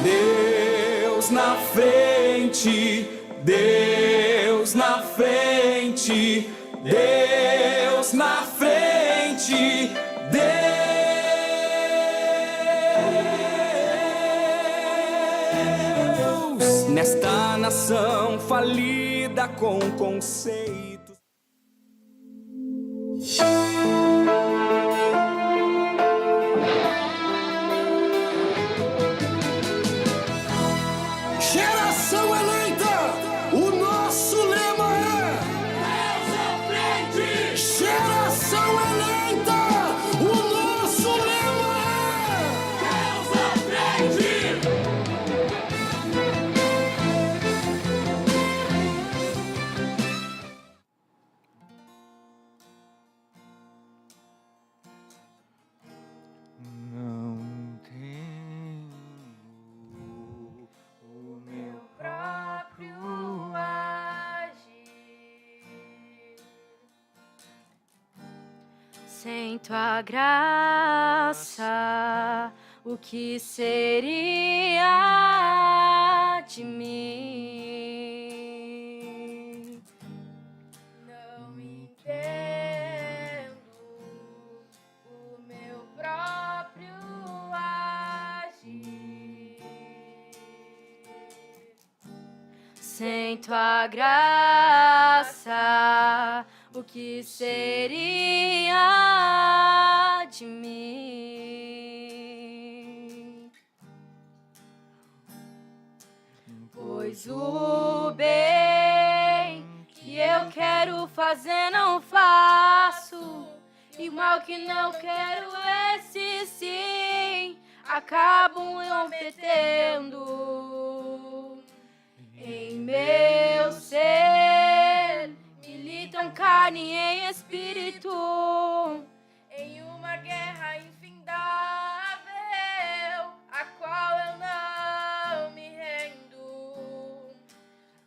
Deus na frente, Deus na frente, Deus na frente, Deus nesta nação falida com conceitos. Geração eleita, o nosso lema é Deus à frente! Geração eleita, o nosso lema é Deus à frente! Não tenho o meu próprio agir sem tua graça, o que seria de mim? Não entendo o meu próprio agir sem tua graça, o que seria de mim? Pois o bem que eu quero fazer não faço, e o mal que não quero, esse sim, acabo cometendo. Em meu ser militam carne e espírito, em uma guerra infindável, a qual eu não me rendo.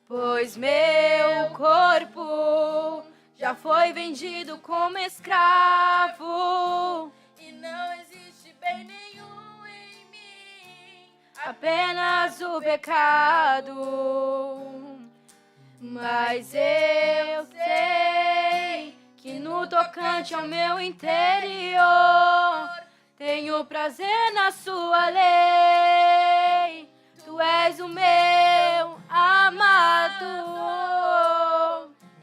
Pois meu corpo já foi vendido como escravo, e não existe bem nenhum em mim, apenas o pecado. Mas eu sei que no tocante ao meu interior tenho prazer na sua lei. Tu és o meu amado,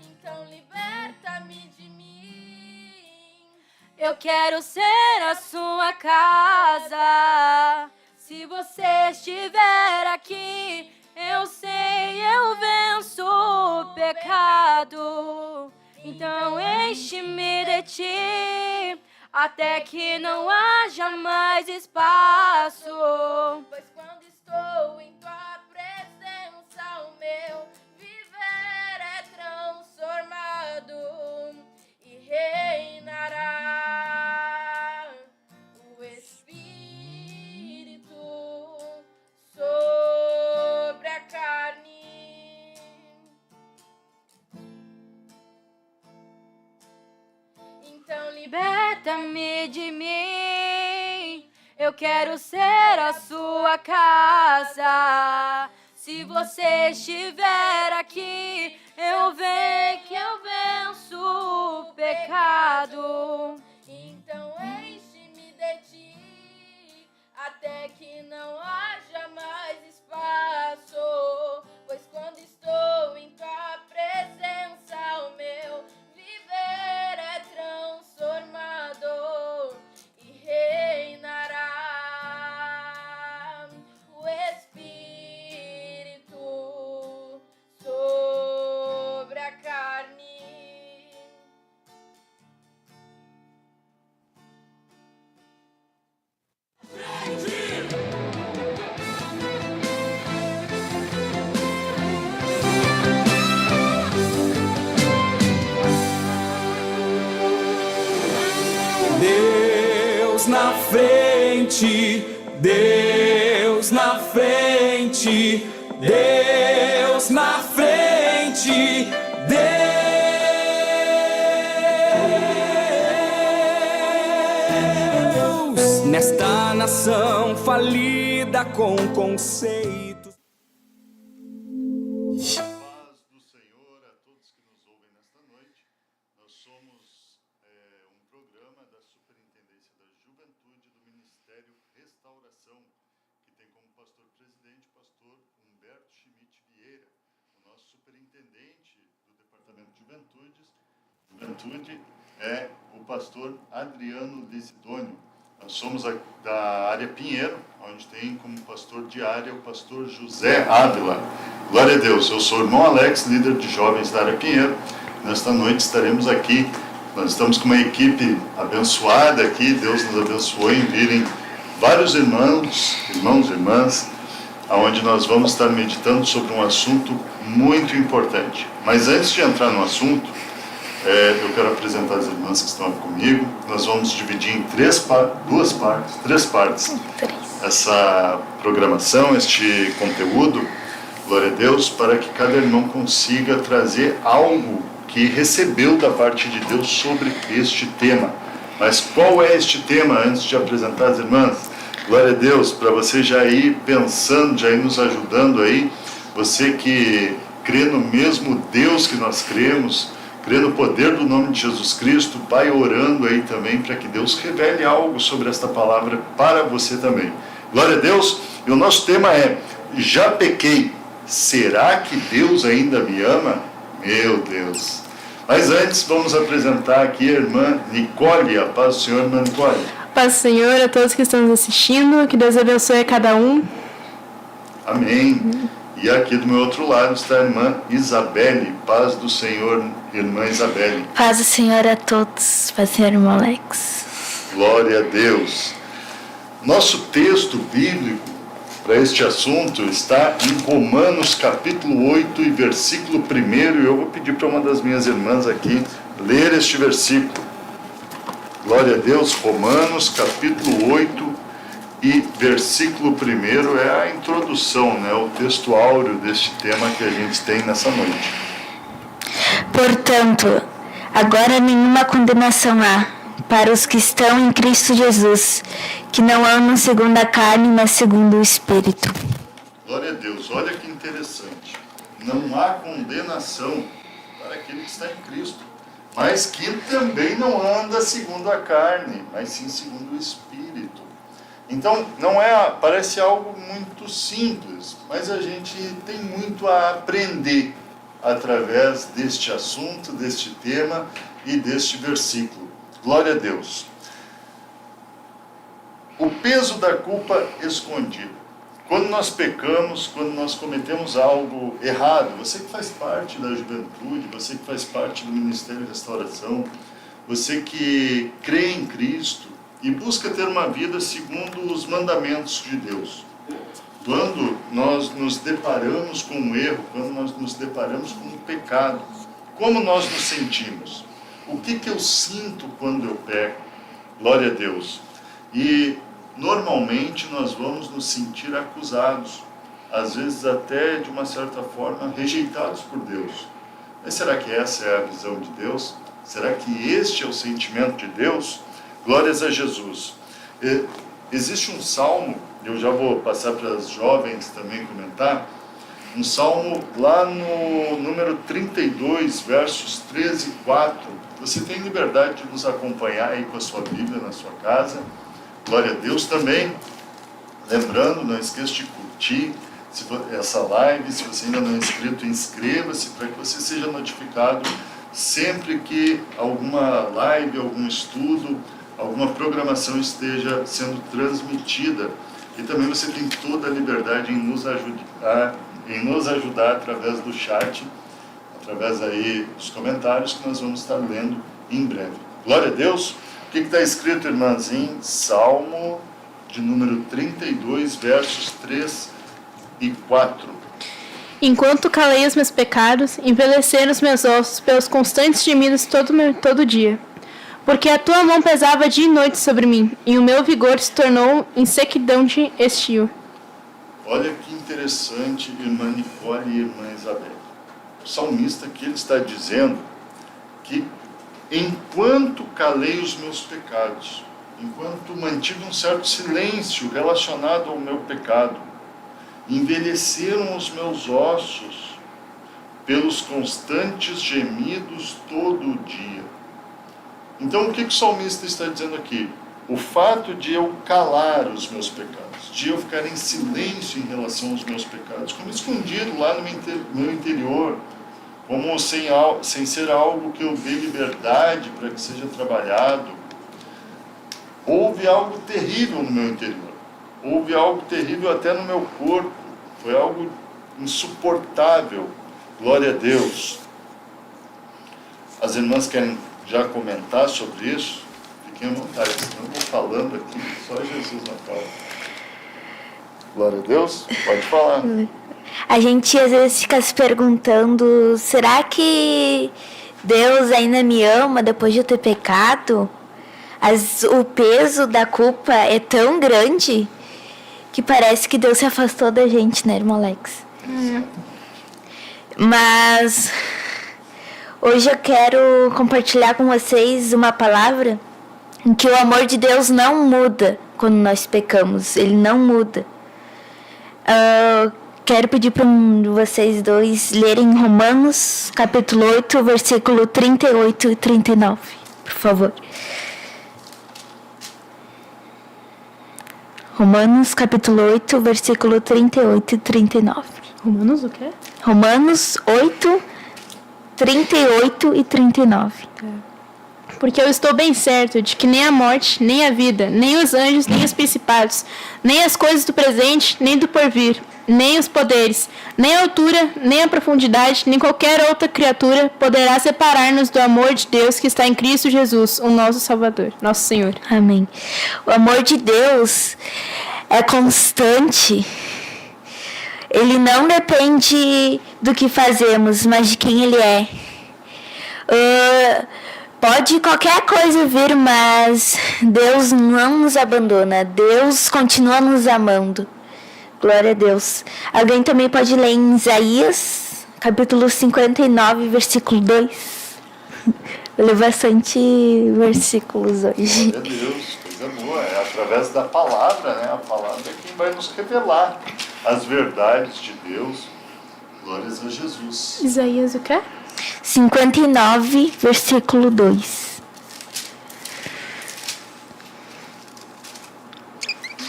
então liberta-me de mim. Eu quero ser a sua casa. Se você estiver aqui, eu sei, eu venço o pecado. Então enche-me de ti, até que não haja mais espaço. Pois quando estou em tua presença, o meu viver é transformado e reinará o Espírito sobre a carne. Então liberta-me de mim, eu quero ser a sua casa. Se você estiver aqui, eu venho que eu venço o pecado. Então enche-me de ti, até que não haja mais espaço. Pois quando estou em tua presença, o meu viver é transformado e reinará o Espírito sobre a carne. Deus na frente, Deus na frente, Deus na frente, Deus nesta nação falida com conceitos. Paz do Senhor a todos que nos ouvem nesta noite. Nós somos um programa da Superintendência da Juventude do Ministério Restauração, que tem como pastor-presidente o pastor Humberto Schmidt Vieira, o nosso superintendente do Departamento de Juventude é o pastor Adriano Lisidônio. Nós somos da área Pinheiro, onde tem como pastor de área o pastor José Ávila. Glória a Deus, eu sou o irmão Alex, líder de jovens da área Pinheiro. Nesta noite estaremos aqui, nós estamos com uma equipe abençoada aqui, Deus nos abençoou em virem vários irmãos e irmãs, onde nós vamos estar meditando sobre um assunto muito importante. Mas antes de entrar no assunto, eu quero apresentar as irmãs que estão aqui comigo. Nós vamos dividir em três partes essa programação, este conteúdo, glória a Deus, para que cada irmão consiga trazer algo que recebeu da parte de Deus sobre este tema. Mas qual é este tema antes de apresentar as irmãs? Glória a Deus, para você já ir pensando, já ir nos ajudando aí, você que crê no mesmo Deus que nós cremos, crê no poder do nome de Jesus Cristo, vai orando aí também para que Deus revele algo sobre esta palavra para você também. Glória a Deus. E o nosso tema é: já pequei, será que Deus ainda me ama? Meu Deus. Mas antes, vamos apresentar aqui a irmã Nicole. A paz do Senhor, irmã Nicole. Paz do Senhor a todos que estão nos assistindo, que Deus abençoe a cada um. Amém. E aqui do meu outro lado está a irmã Isabelle. Paz do Senhor, irmã Isabelle. Paz do Senhor a todos. Paz do Senhor, irmão Alex. Glória a Deus. Nosso texto bíblico para este assunto está em Romanos capítulo 8 e versículo 1. E eu vou pedir para uma das minhas irmãs aqui ler este versículo. Glória a Deus. Romanos capítulo 8 e versículo 1 é a introdução, o texto áureo deste tema que a gente tem nessa noite. Portanto, agora nenhuma condenação há para os que estão em Cristo Jesus, que não andam segundo a carne, mas segundo o Espírito. Glória a Deus, olha que interessante. Não há condenação para aquele que está em Cristo, mas que também não anda segundo a carne, mas sim segundo o Espírito. Então, parece algo muito simples, mas a gente tem muito a aprender através deste assunto, deste tema e deste versículo. Glória a Deus. O peso da culpa escondida. Quando nós pecamos, quando nós cometemos algo errado, você que faz parte da juventude, você que faz parte do Ministério de Restauração, você que crê em Cristo e busca ter uma vida segundo os mandamentos de Deus. Quando nós nos deparamos com um erro, quando nós nos deparamos com um pecado, como nós nos sentimos? O que eu sinto quando eu peco? Glória a Deus. E normalmente nós vamos nos sentir acusados, às vezes até de uma certa forma rejeitados por Deus. Mas será que essa é a visão de Deus? Será que este é o sentimento de Deus? Glórias a Jesus. Existe um salmo, eu já vou passar para as jovens também comentar, um salmo lá no número 32, versos 13 e 4. Você tem liberdade de nos acompanhar aí com a sua Bíblia na sua casa. Glória a Deus também. Lembrando, não esqueça de curtir essa live. Se você ainda não é inscrito, inscreva-se para que você seja notificado sempre que alguma live, algum estudo, alguma programação esteja sendo transmitida. E também você tem toda a liberdade em nos ajudar através do chat, através aí dos comentários que nós vamos estar lendo em breve. Glória a Deus. O que está escrito, irmãs, em Salmo de número 32, versos 3 e 4. Enquanto calei os meus pecados, envelheceram os meus ossos pelos constantes gemidos todo dia. Porque a tua mão pesava dia e noite sobre mim, e o meu vigor se tornou em sequidão de estio. Olha que interessante, irmã Nicole e irmã Isabel. O salmista aqui ele está dizendo que enquanto calei os meus pecados, enquanto mantive um certo silêncio relacionado ao meu pecado, envelheceram os meus ossos pelos constantes gemidos todo o dia. Então, o que o salmista está dizendo aqui? O fato de eu calar os meus pecados, de eu ficar em silêncio em relação aos meus pecados, como escondido lá no meu interior, como sem ser algo que eu dê liberdade para que seja trabalhado, houve algo terrível no meu interior, houve algo terrível até no meu corpo, foi algo insuportável. Glória a Deus. As irmãs querem já comentar sobre isso? Fiquem à vontade, senão eu vou falando aqui, só Jesus na causa. Glória a Deus, pode falar. A gente às vezes fica se perguntando, será que Deus ainda me ama depois de eu ter pecado? O peso da culpa é tão grande que parece que Deus se afastou da gente, né, irmão Alex? Mas hoje eu quero compartilhar com vocês uma palavra em que o amor de Deus não muda quando nós pecamos. Ele não muda. Quero pedir para vocês dois lerem Romanos, capítulo 8, versículo 38 e 39, por favor. Romanos, capítulo 8, versículo 38 e 39. Romanos o quê? Romanos 8, 38 e 39. Porque eu estou bem certo de que nem a morte, nem a vida, nem os anjos, nem os principados, nem as coisas do presente, nem do porvir, nem os poderes, nem a altura, nem a profundidade, nem qualquer outra criatura poderá separar-nos do amor de Deus que está em Cristo Jesus, o nosso Salvador, nosso Senhor. Amém. O amor de Deus é constante. Ele não depende do que fazemos, mas de quem Ele é. Pode qualquer coisa vir, mas Deus não nos abandona. Deus continua nos amando. Glória a Deus. Alguém também pode ler em Isaías, capítulo 59, versículo 2. Eu leio bastante versículos hoje. Glória a Deus, coisa boa. É através da palavra, né? A palavra é quem vai nos revelar as verdades de Deus. Glórias a Jesus. Isaías o quê? 59, versículo 2.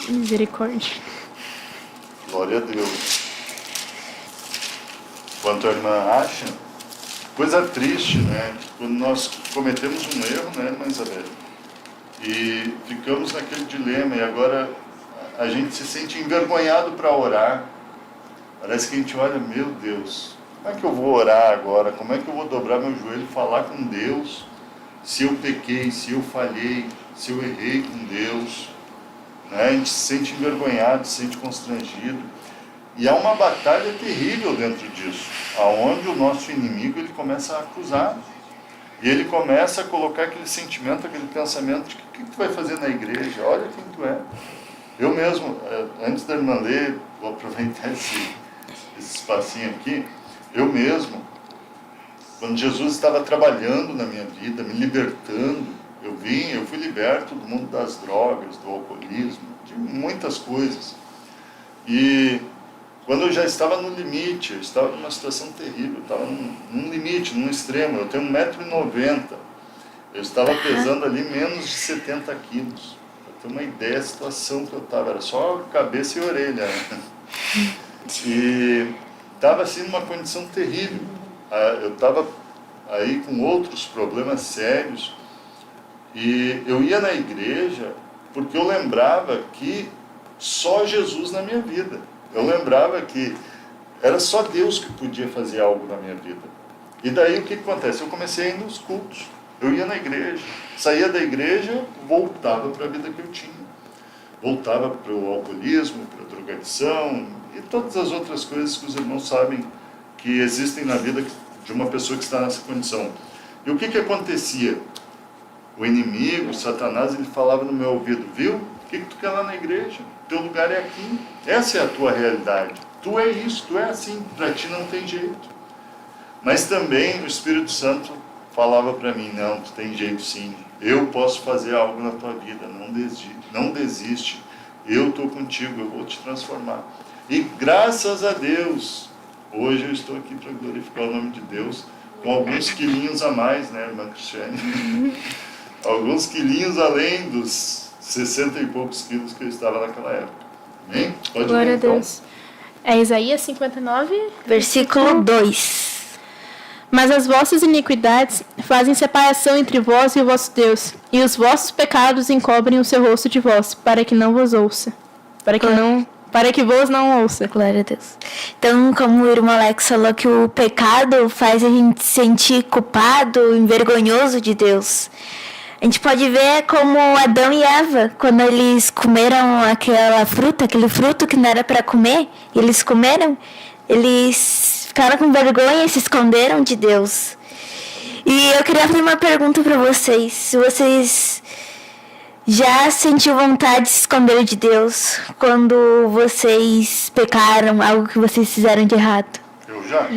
Misericórdia. Glória a Deus. Quanto a irmã acha, coisa triste, né? Quando nós cometemos um erro, né, irmã Isabel? E ficamos naquele dilema, e agora a gente se sente envergonhado para orar. Parece que a gente olha, meu Deus, como é que eu vou orar agora? Como é que eu vou dobrar meu joelho e falar com Deus se eu pequei, se eu falhei, se eu errei com Deus? Né? A gente se sente envergonhado, se sente constrangido. E há uma batalha terrível dentro disso, aonde o nosso inimigo ele começa a acusar. E ele começa a colocar aquele sentimento, aquele pensamento de o que tu vai fazer na igreja? Olha quem tu é. Eu mesmo, antes da irmã ler, vou aproveitar esse espacinho aqui, eu mesmo, quando Jesus estava trabalhando na minha vida, me libertando, eu fui liberto do mundo das drogas, do alcoolismo, de muitas coisas. E quando eu já estava no limite, eu estava numa situação terrível, eu estava num limite, num extremo, eu tenho 1,90 m, eu estava pesando ali menos de 70 quilos. Para ter uma ideia da situação que eu estava, era só cabeça e orelha. Né? E estava assim numa condição terrível. Eu estava aí com outros problemas sérios e eu ia na igreja porque eu lembrava que só Jesus na minha vida. Eu lembrava que era só Deus que podia fazer algo na minha vida. E daí o que acontece? Eu comecei a ir nos cultos. Eu ia na igreja, saía da igreja, voltava para a vida que eu tinha. Voltava para o alcoolismo, para a drogadição e todas as outras coisas que os irmãos sabem que existem na vida de uma pessoa que está nessa condição. E o que acontecia? O inimigo, o Satanás, ele falava no meu ouvido, viu? O que tu quer lá na igreja? Teu lugar é aqui. Essa é a tua realidade. Tu é isso, tu é assim. Para ti não tem jeito. Mas também o Espírito Santo falava para mim, não, tu tem jeito sim, eu posso fazer algo na tua vida, não desiste, eu estou contigo, eu vou te transformar. E graças a Deus, hoje eu estou aqui para glorificar o nome de Deus, com alguns quilinhos a mais, né, irmã Cristiane? Alguns quilinhos além dos 60 e poucos quilos que eu estava naquela época. Amém? Pode Glória ler, a então. Deus. É Isaías 59, Versículo 2. Mas as vossas iniquidades fazem separação entre vós e o vosso Deus, e os vossos pecados encobrem o seu rosto de vós, para que não vos ouça. Para que vos não ouça. Glória a Deus. Então, como o irmão Alex falou que o pecado faz a gente se sentir culpado, envergonhoso de Deus. A gente pode ver como Adão e Eva, quando eles comeram aquele fruto que não era para comer, eles comeram, eles ficaram com vergonha e se esconderam de Deus. E eu queria fazer uma pergunta para vocês. Se vocês já sentiu vontade de se esconder de Deus quando vocês pecaram, algo que vocês fizeram de errado? Eu já?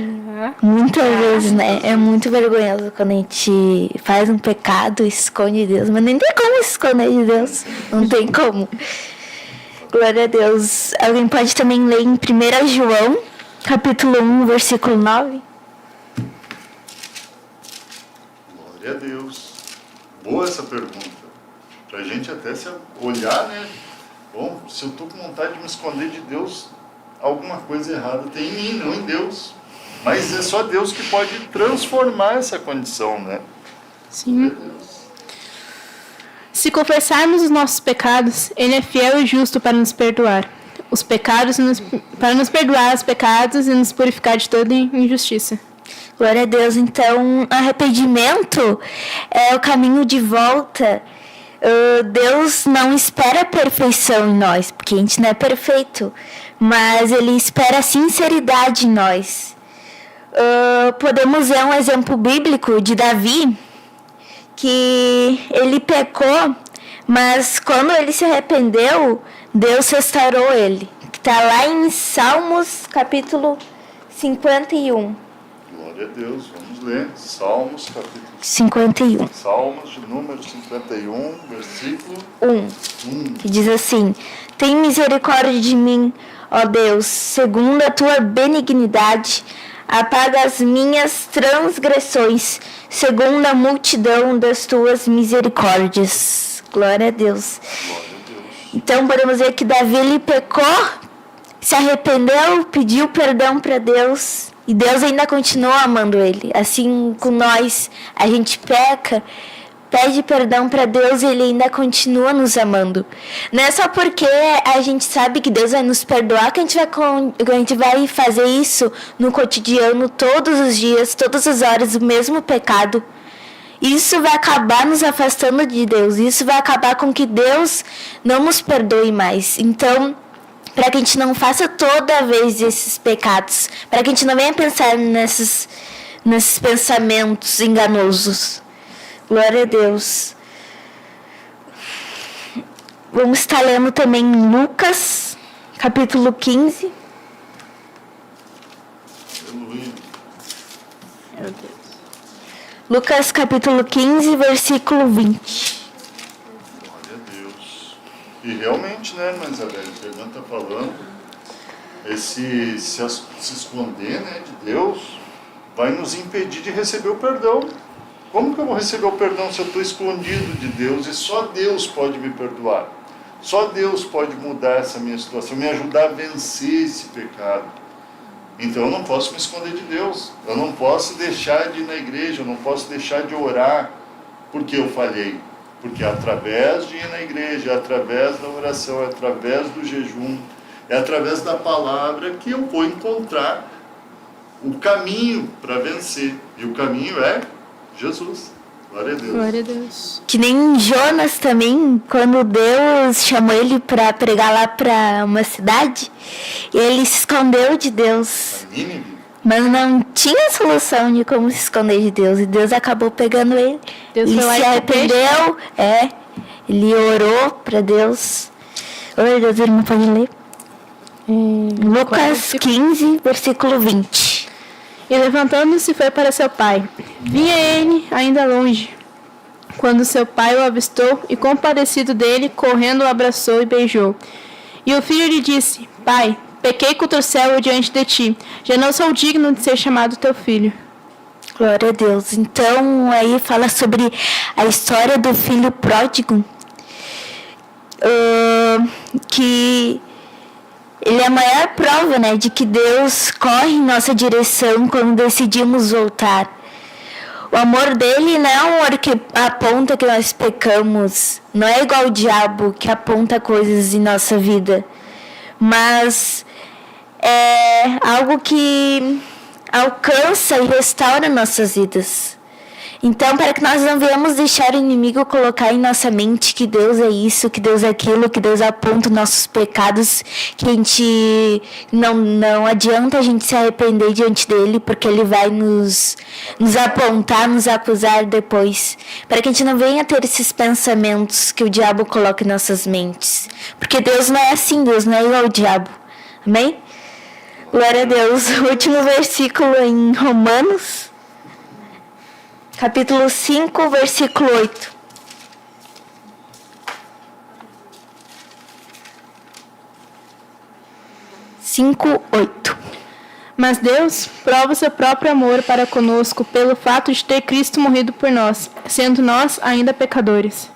Muitas vezes, né? É muito vergonhoso quando a gente faz um pecado e esconde de Deus. Mas nem tem como se esconder de Deus. Não tem como. Glória a Deus. Alguém pode também ler em 1 João, capítulo 1, versículo 9? Glória a Deus. Boa essa pergunta. Pra gente até se olhar, né? Bom, se eu estou com vontade de me esconder de Deus, alguma coisa errada tem em mim, não em Deus. Mas é só Deus que pode transformar essa condição, né? Sim. Se confessarmos os nossos pecados, Ele é fiel e justo para nos perdoar para nos perdoar os pecados e nos purificar de toda injustiça. Glória a Deus. Então, arrependimento é o caminho de volta. Deus não espera a perfeição em nós, porque a gente não é perfeito, mas Ele espera a sinceridade em nós. Podemos ver um exemplo bíblico de Davi, que ele pecou, mas quando ele se arrependeu, Deus restaurou ele. Que está lá em Salmos, capítulo 51. Glória a Deus. Vamos ler. Salmos, capítulo 51. Salmos de número 51, versículo 1. Que diz assim: tem misericórdia de mim, ó Deus, segundo a tua benignidade, apaga as minhas transgressões, segundo a multidão das tuas misericórdias. Glória a Deus. Glória a Deus. Então podemos ver que Davi ele pecou, se arrependeu, pediu perdão para Deus, e Deus ainda continua amando ele. Assim com nós, a gente peca, pede perdão para Deus e Ele ainda continua nos amando. Não é só porque a gente sabe que Deus vai nos perdoar que a gente vai fazer isso no cotidiano, todos os dias, todas as horas, o mesmo pecado. Isso vai acabar nos afastando de Deus. Isso vai acabar com que Deus não nos perdoe mais. Então, para que a gente não faça toda vez esses pecados, para que a gente não venha pensar nesses pensamentos enganosos. Glória a Deus. Vamos estar lendo também Lucas, capítulo 15. Aleluia. Meu Deus. Lucas, capítulo 15, versículo 20. Glória a Deus. E realmente, né, irmã Isabel, o que a irmã está falando, se esconder, né, de Deus, vai nos impedir de receber o perdão. Como que eu vou receber o perdão se eu estou escondido de Deus e só Deus pode me perdoar? Só Deus pode mudar essa minha situação, me ajudar a vencer esse pecado. Então eu não posso me esconder de Deus, eu não posso deixar de ir na igreja, eu não posso deixar de orar porque eu falhei. Porque é através de ir na igreja, é através da oração, é através do jejum, é através da palavra que eu vou encontrar o caminho para vencer. E o caminho é Jesus. Glória a Deus. Glória a Deus. Que nem Jonas também, quando Deus chamou ele para pregar lá para uma cidade, ele se escondeu de Deus. A Nínive. Mas não tinha solução de como se esconder de Deus. E Deus acabou pegando ele. Deus e foi lá se e arrependeu. Ele orou para Deus. Glória a Deus, irmão, pode ler. Lucas 15, versículo 20. E levantando-se foi para seu pai. Vinha ele ainda longe, quando seu pai o avistou e, compadecido dele, correndo o abraçou e beijou. E o filho lhe disse: Pai, pequei contra o céu diante de ti, já não sou digno de ser chamado teu filho. Glória a Deus. Então, aí fala sobre a história do filho pródigo, que ele é a maior prova, né, de que Deus corre em nossa direção quando decidimos voltar. O amor dele não é um amor que aponta que nós pecamos, não é igual o diabo que aponta coisas em nossa vida, mas é algo que alcança e restaura nossas vidas. Então, para que nós não venhamos deixar o inimigo colocar em nossa mente que Deus é isso, que Deus é aquilo, que Deus aponta os nossos pecados, que a gente não adianta a gente se arrepender diante dele, porque ele vai nos apontar, nos acusar depois. Para que a gente não venha ter esses pensamentos que o diabo coloca em nossas mentes. Porque Deus não é assim, Deus não é igual ao diabo. Amém? Glória a Deus. O último versículo em Romanos, capítulo 5, versículo 8. Mas Deus prova o seu próprio amor para conosco pelo fato de ter Cristo morrido por nós, sendo nós ainda pecadores.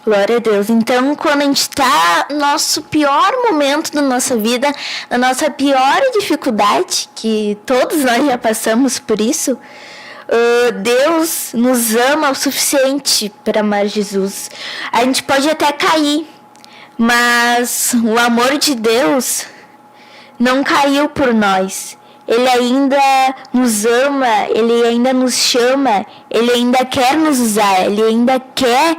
Glória a Deus. Então, quando a gente está no nosso pior momento da nossa vida, na nossa pior dificuldade, que todos nós já passamos por isso, Deus nos ama o suficiente para amar Jesus. A gente pode até cair, mas o amor de Deus não caiu por nós. Ele ainda nos ama, Ele ainda nos chama, Ele ainda quer nos usar, Ele ainda quer...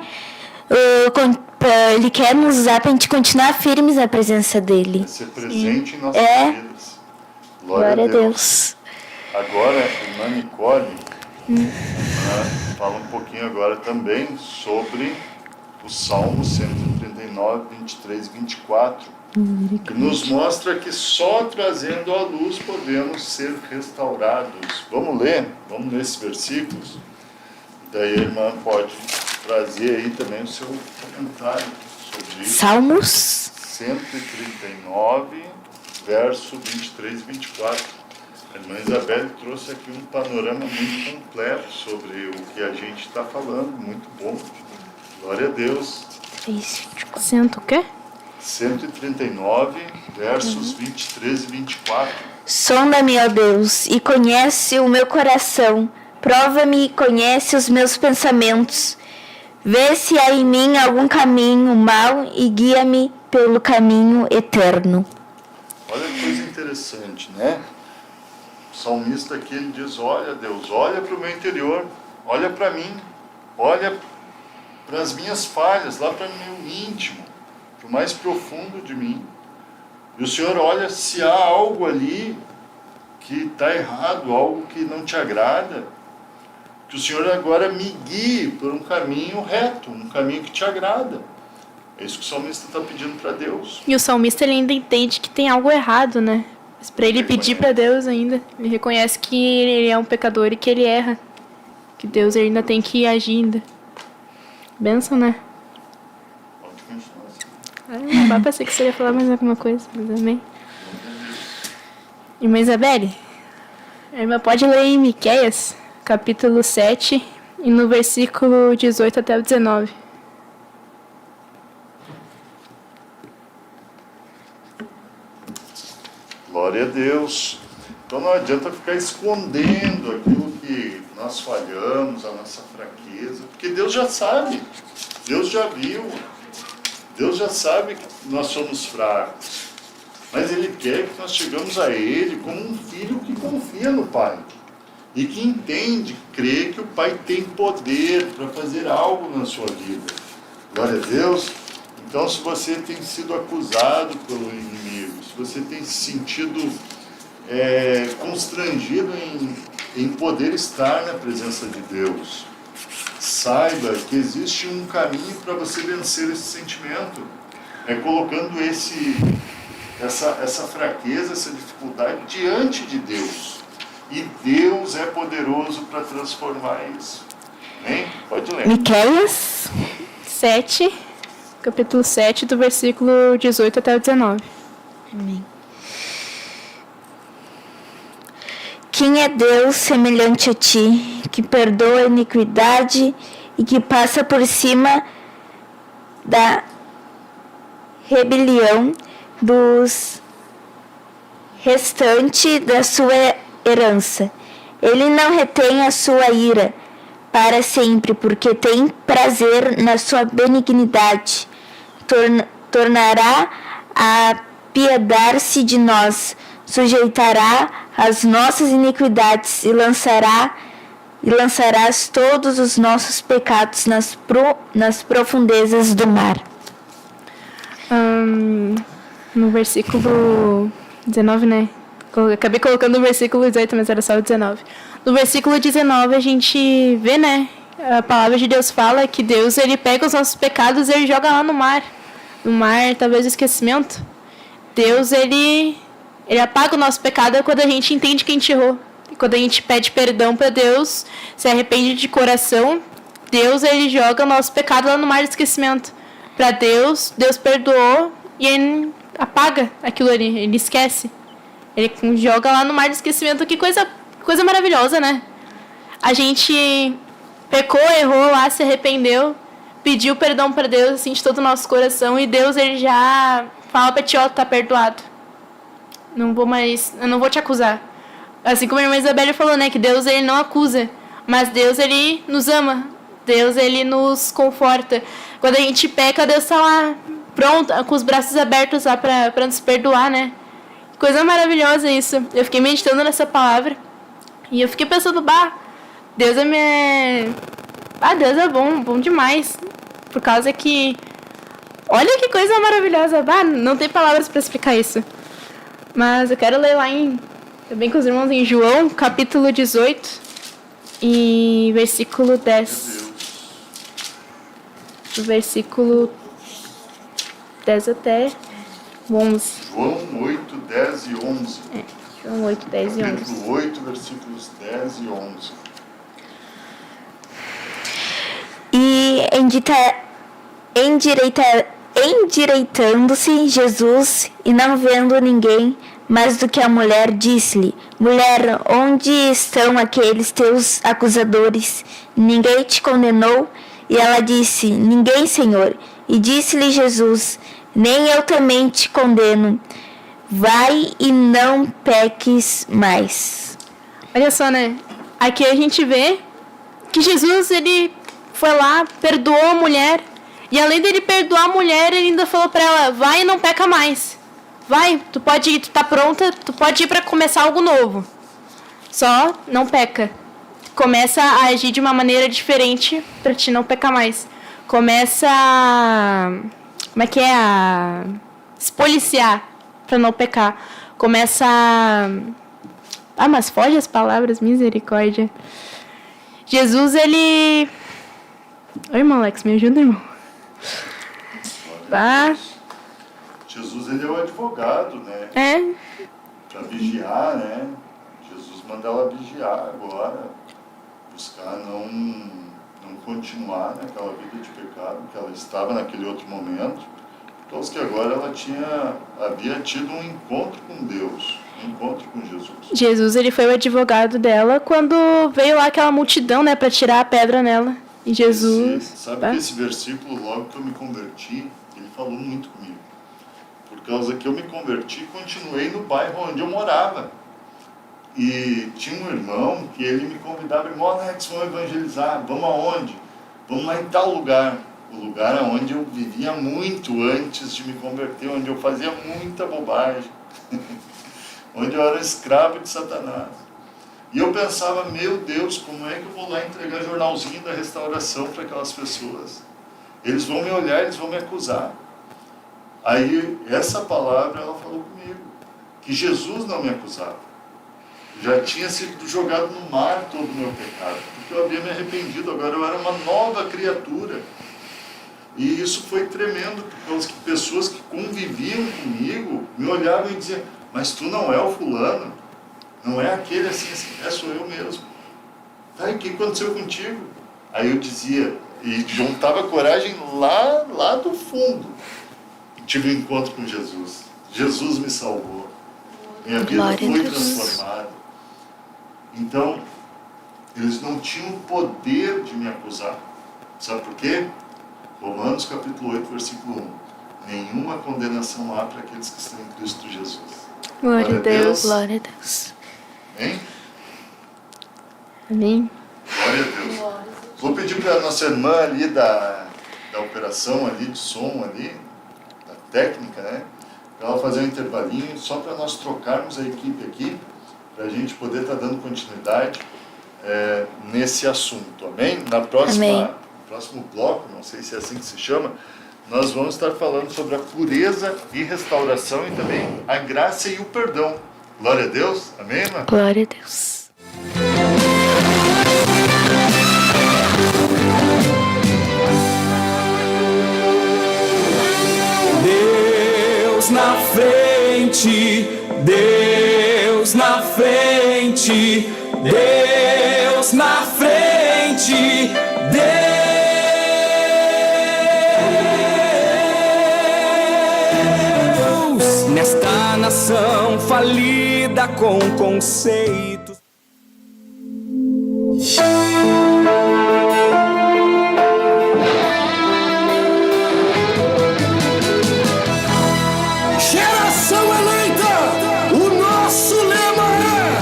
Ele quer nos usar para a gente continuar firmes na presença dele. Ser presente em nossas vidas. Glória a Deus. Agora, a irmã Nicole fala um pouquinho agora também sobre o Salmo 139, 23 e 24, que nos mostra que só trazendo a luz podemos ser restaurados. Vamos ler esses versículos? Daí a irmã pode trazer aí também o seu comentário sobre isso. Salmos 139, verso 23 e 24. A irmã Isabelle trouxe aqui um panorama muito completo sobre o que a gente está falando, muito bom. Glória a Deus. Cento o quê? 139, versos 23 e 24. Sonda-me, ó Deus, e conhece o meu coração. Prova-me e conhece os meus pensamentos. Vê se há em mim algum caminho mau e guia-me pelo caminho eterno. Olha que coisa interessante, né? O salmista aqui, ele diz: olha Deus, olha para o meu interior, olha para mim, olha para as minhas falhas, lá para o meu íntimo, para o mais profundo de mim. E o Senhor olha se há algo ali que está errado, algo que não te agrada, que o Senhor agora me guie por um caminho reto, um caminho que te agrada. É isso que o salmista está pedindo para Deus. E o salmista ele ainda entende que tem algo errado, né? Mas para ele pedir para Deus ainda, ele reconhece que ele é um pecador e que ele erra. Que Deus ainda tem que agir ainda. Bênção, né? Pode continuar. Eu pensei que você ia falar mais alguma coisa, mas amém. Irmã Isabelle, a irmã pode ler em Miqueias, capítulo 7, e no versículo 18 até o 19. Glória a Deus. Então não adianta ficar escondendo aquilo que nós falhamos, a nossa fraqueza, porque Deus já sabe, Deus já viu, Deus já sabe que nós somos fracos, mas Ele quer que nós chegamos a Ele como um filho que confia no Pai e que entende, crê que o Pai tem poder para fazer algo na sua vida. Glória a Deus. Então, se você tem sido acusado pelo inimigo, se você tem se sentido constrangido em poder estar na presença de Deus, saiba que existe um caminho para você vencer esse sentimento. É colocando essa fraqueza, essa dificuldade diante de Deus. E Deus é poderoso para transformar isso. Amém? Pode ler. Miqueias 7, capítulo 7, do versículo 18 até o 19. Amém. Quem é Deus semelhante a ti, que perdoa a iniquidade e que passa por cima da rebelião dos restantes da sua herança. Ele não retém a sua ira para sempre, porque tem prazer na sua benignidade. Tornará a piedar-se de nós, sujeitará as nossas iniquidades e lançarás todos os nossos pecados nas profundezas do mar. No versículo 19, né? Acabei colocando o versículo 18, mas era só o 19. No versículo 19 a gente vê, né? A palavra de Deus fala que Deus, ele pega os nossos pecados e ele joga lá no mar. No mar, talvez, o esquecimento. Deus, ele apaga o nosso pecado quando a gente entende que a gente errou. E quando a gente pede perdão para Deus, se arrepende de coração, Deus, ele joga o nosso pecado lá no mar do esquecimento. Para Deus perdoou e ele apaga aquilo ali, ele esquece. Ele joga lá no mar do esquecimento. Que coisa maravilhosa, né? A gente pecou, errou lá, se arrependeu, pediu perdão para Deus, assim, de todo o nosso coração, e Deus, ele já fala pra ti, ó, tá perdoado. Eu não vou te acusar. Assim como a irmã Isabelle falou, né, que Deus, ele não acusa, mas Deus, ele nos ama. Deus, ele nos conforta. Quando a gente peca, Deus tá lá, pronto, com os braços abertos lá pra nos perdoar, né? Coisa maravilhosa isso. Eu fiquei meditando nessa palavra e eu fiquei pensando, Deus é bom demais. Por causa que, olha que coisa maravilhosa. Não tem palavras para explicar isso. Mas eu quero ler lá também com os irmãos em João, capítulo 18 e versículo 10. Do versículo 10 até 11. João 8, 10 e 11. João 8, 10 e 11. Capítulo 8, versículos 10 e 11. E endireitando-se Jesus, e não vendo ninguém mais do que a mulher, disse-lhe: Mulher, onde estão aqueles teus acusadores? Ninguém te condenou? E ela disse: Ninguém, Senhor. E disse-lhe Jesus: Nem eu também te condeno. Vai e não peques mais. Olha só, né? Aqui a gente vê que Jesus, ele foi lá, perdoou a mulher. E além dele perdoar a mulher, ele ainda falou pra ela: vai e não peca mais. Vai, tu pode ir, tu tá pronta, tu pode ir pra começar algo novo. Só não peca. Começa a agir de uma maneira diferente pra te não pecar mais. Começa a... Como é que é? A se policiar pra não pecar. Começa a... mas foge as palavras, misericórdia. Jesus, ele... Oi, irmão Alex, me ajuda, irmão. Jesus, ele é o advogado, né? Para vigiar, né? Jesus manda ela vigiar agora. Buscar não continuar naquela vida de pecado que ela estava naquele outro momento. Por causa que agora ela havia tido um encontro com Deus, um encontro com Jesus. Jesus, ele foi o advogado dela quando veio lá aquela multidão, né, para tirar a pedra nela. E Jesus... Sabe que esse versículo, logo que eu me converti, ele falou muito comigo. Por causa que eu me converti, continuei no bairro onde eu morava. E tinha um irmão que ele me convidava: irmão Alex, vamos evangelizar, vamos aonde? Vamos lá em tal lugar. O lugar onde eu vivia muito antes de me converter, onde eu fazia muita bobagem. Onde eu era escravo de Satanás. E eu pensava: meu Deus, como é que eu vou lá entregar jornalzinho da restauração para aquelas pessoas? Eles vão me olhar, eles vão me acusar. Aí, essa palavra, ela falou comigo, que Jesus não me acusava. Já tinha sido jogado no mar todo o meu pecado, porque eu havia me arrependido, agora eu era uma nova criatura. E isso foi tremendo, porque pessoas que conviviam comigo me olhavam e diziam: mas tu não é o fulano? Não é aquele assim, sou eu mesmo. Tá, e o que aconteceu contigo? Aí eu dizia, e juntava coragem lá do fundo. Tive um encontro com Jesus. Jesus me salvou. Minha vida foi transformada. Então, eles não tinham o poder de me acusar. Sabe por quê? Romanos capítulo 8, versículo 1. Nenhuma condenação há para aqueles que estão em Cristo Jesus. Glória a Deus. Glória a Deus. Hein? Amém. Glória a Deus. Vou pedir para a nossa irmã ali da operação ali, de som ali, da técnica, né? Para ela fazer um intervalinho, só para nós trocarmos a equipe aqui, para a gente poder estar dando continuidade nesse assunto, amém? No próximo bloco, não sei se é assim que se chama, nós vamos estar falando sobre a pureza e restauração e também a graça e o perdão. Glória a Deus, amém, irmã? Glória a Deus. Deus na frente, Deus na frente, Deus na frente, Deus nesta nação falida com conceitos. Geração eleita, o nosso lema é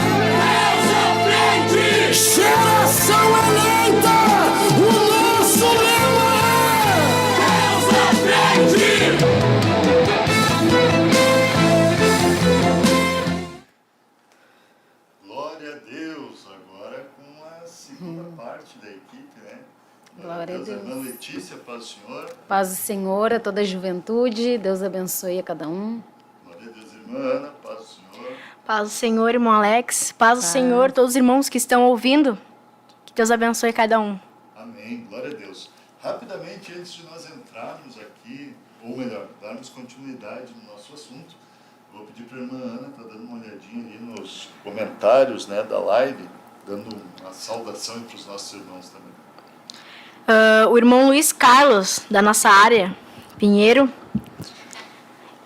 Deus à frente! Geração eleita, o nosso lema Deus à frente! Glória a Deus, agora com a segunda parte da equipe, né? Glória a Deus. Irmã Letícia, paz do Senhor. Paz do Senhor a toda a juventude, Deus abençoe a cada um. Glória a Deus, irmã Ana, paz do Senhor. Paz do Senhor, irmão Alex. Paz do Senhor, todos os irmãos que estão ouvindo. Que Deus abençoe cada um. Amém, glória a Deus. Rapidamente, antes de nós entrarmos aqui, ou melhor, darmos continuidade no nosso assunto, vou pedir para a irmã Ana estar dando uma olhadinha ali nos comentários, né, da live, dando uma saudação para os nossos irmãos também. O irmão Luiz Carlos, da nossa área, Pinheiro,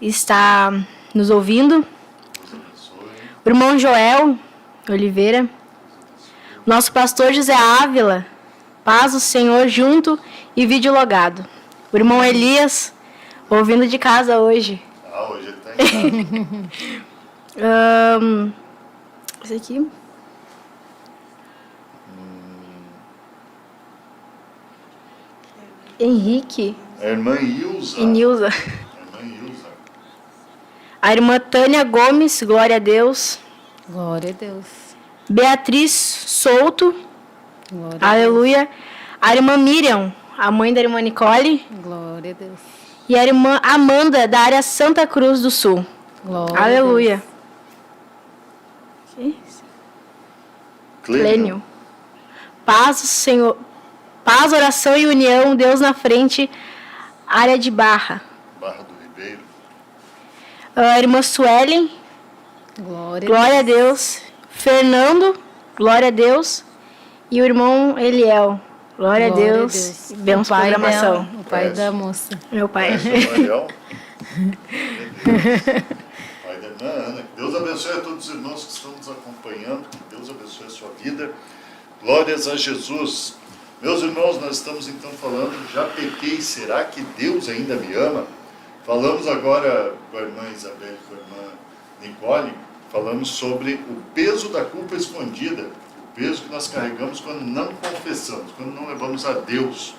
está nos ouvindo. Deus abençoe. O irmão Joel Oliveira. Nosso pastor José Ávila, paz do Senhor junto e vídeo logado. O irmão Elias, ouvindo de casa hoje. Ah, hoje ele está em casa. Esse aqui. Henrique A irmã Ilza. e Nilza. A irmã Ilza. A irmã Tânia Gomes, glória a Deus. Glória a Deus. Beatriz Souto, Glória a aleluia. A irmã Miriam, a mãe da irmã Nicole. Deus. Glória a Deus. E a irmã Amanda, da área Santa Cruz do Sul. Glória a Aleluia. Clênio. Clênio. Paz do Senhor. Paz, oração e união, Deus na frente. Área de Barra. Barra do Ribeiro. A irmã Suelen, Deus. Glória a glória a Deus. Fernando, glória a Deus. E o irmão Eliel, glória a Deus. E bênção O pai programação. dela, o pai da moça. Meu pai. Mariel. Pai da irmã Ana. Que Deus abençoe a todos os irmãos que estão nos acompanhando. Que Deus abençoe a sua vida. Glórias a Jesus. Meus irmãos, nós estamos então falando, já pequei, será que Deus ainda me ama? Falamos agora com a irmã Isabel e com a irmã Nicole, falamos sobre o peso da culpa escondida, o peso que nós carregamos quando não confessamos, quando não levamos a Deus.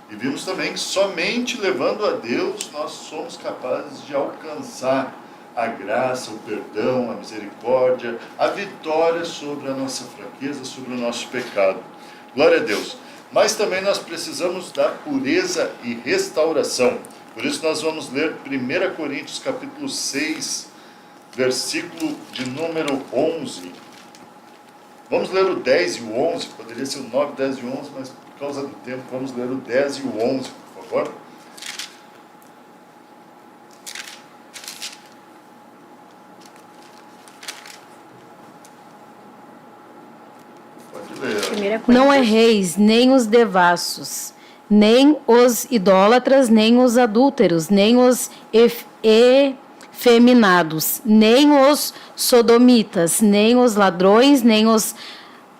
E vimos também que somente levando a Deus nós somos capazes de alcançar a graça, o perdão, a misericórdia, a vitória sobre a nossa fraqueza, sobre o nosso pecado. Glória a Deus. Mas também nós precisamos da pureza e restauração. Por isso nós vamos ler 1 Coríntios capítulo 6, versículo de número 11. Vamos ler o 10 e o 11, poderia ser o 9, 10 e 11, mas por causa do tempo vamos ler o 10 e o 11, por favor. Não erreis nem os devassos, nem os idólatras, nem os adúlteros, nem os efeminados, nem os sodomitas, nem os ladrões, nem os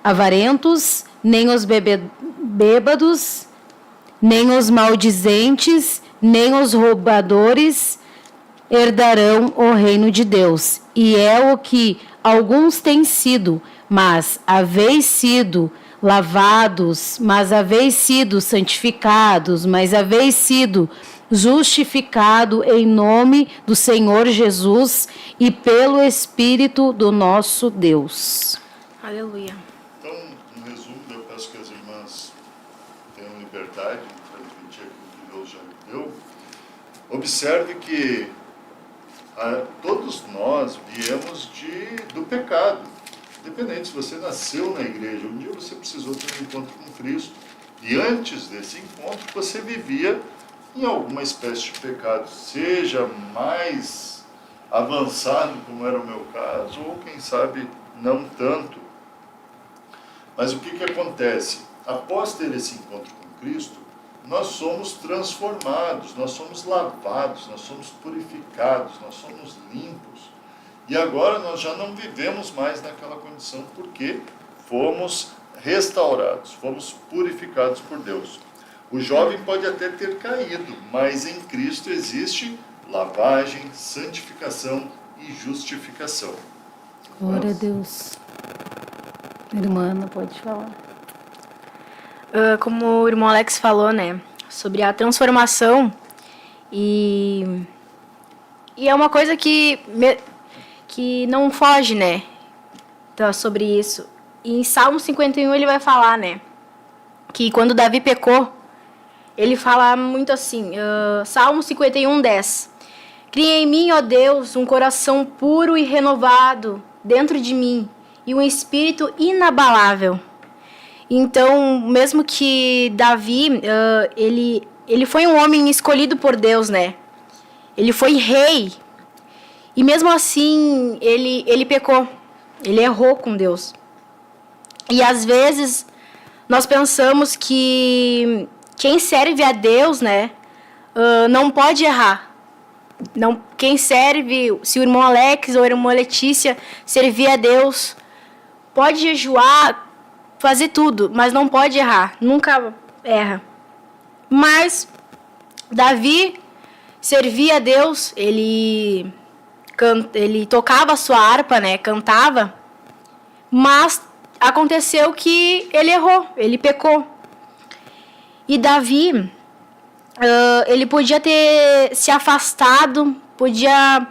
avarentos, nem os bêbados, nem os maldizentes, nem os roubadores herdarão o reino de Deus. E é o que alguns têm sido, mas haveis sido lavados, mas haveis sido santificados, mas haveis sido justificado em nome do Senhor Jesus e pelo Espírito do nosso Deus. Aleluia. Então, em resumo, eu peço que as irmãs tenham liberdade de transmitir aquilo que Deus já lhe deu. Observe que todos nós viemos do pecado. Independente se você nasceu na igreja, um dia você precisou ter um encontro com Cristo. E antes desse encontro, você vivia em alguma espécie de pecado, seja mais avançado, como era o meu caso, ou quem sabe não tanto. Mas o que acontece? Após ter esse encontro com Cristo, nós somos transformados, nós somos lavados, nós somos purificados, nós somos limpos. E agora nós já não vivemos mais naquela condição, porque fomos restaurados, fomos purificados por Deus. O jovem pode até ter caído, mas em Cristo existe lavagem, santificação e justificação. Glória a Deus. Irmã Ana, pode falar. Como o irmão Alex falou, né, sobre a transformação, e é uma coisa que não foge, né, sobre isso. E em Salmo 51 ele vai falar, né, que quando Davi pecou, ele fala muito assim, Salmo 51, 10. Cria em mim, ó Deus, um coração puro e renovado dentro de mim, e um espírito inabalável. Então, mesmo que Davi, ele foi um homem escolhido por Deus, né? Ele foi rei. E mesmo assim, ele pecou. Ele errou com Deus. E às vezes, nós pensamos que quem serve a Deus, né, não pode errar. Não, quem serve, se o irmão Alex ou a irmã Letícia servir a Deus, pode jejuar, fazer tudo, mas não pode errar, nunca erra. Mas Davi servia a Deus, ele tocava a sua harpa, né, cantava, mas aconteceu que ele errou, ele pecou. E Davi, ele podia ter se afastado, podia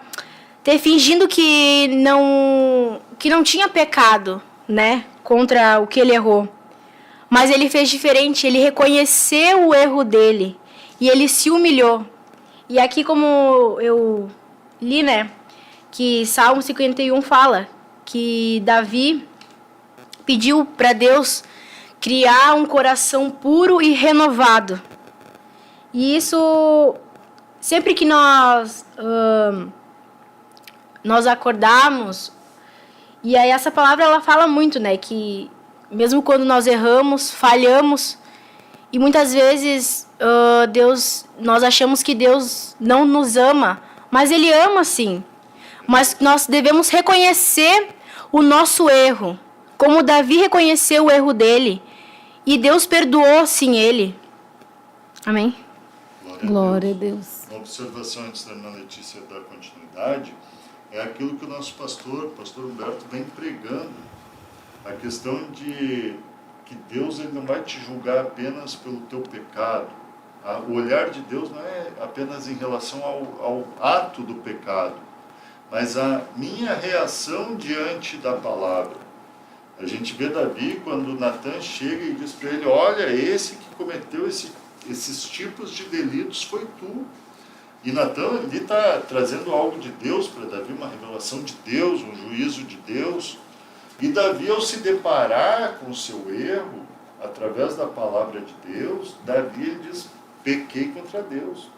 ter fingindo que não tinha pecado, né, contra o que ele errou. Mas ele fez diferente, ele reconheceu o erro dele e ele se humilhou. E aqui, como eu li, né, que Salmo 51 fala que Davi pediu para Deus criar um coração puro e renovado. E isso, sempre que nós acordarmos, e aí essa palavra ela fala muito, né, que mesmo quando nós erramos, falhamos, e muitas vezes nós achamos que Deus não nos ama, mas Ele ama sim. Mas nós devemos reconhecer o nosso erro, como Davi reconheceu o erro dele, e Deus perdoou sim ele. Amém? Glória a Deus. Uma observação antes da irmã Letícia dar continuidade é aquilo que o nosso pastor Humberto, vem pregando. A questão de que Deus ele não vai te julgar apenas pelo teu pecado. O olhar de Deus não é apenas em relação ao ato do pecado, mas a minha reação diante da palavra. A gente vê Davi quando Natan chega e diz para ele, olha, esse que cometeu esses tipos de delitos foi tu. E Natan ali está trazendo algo de Deus para Davi, uma revelação de Deus, um juízo de Deus. E Davi, ao se deparar com o seu erro, através da palavra de Deus, Davi diz, pequei contra Deus.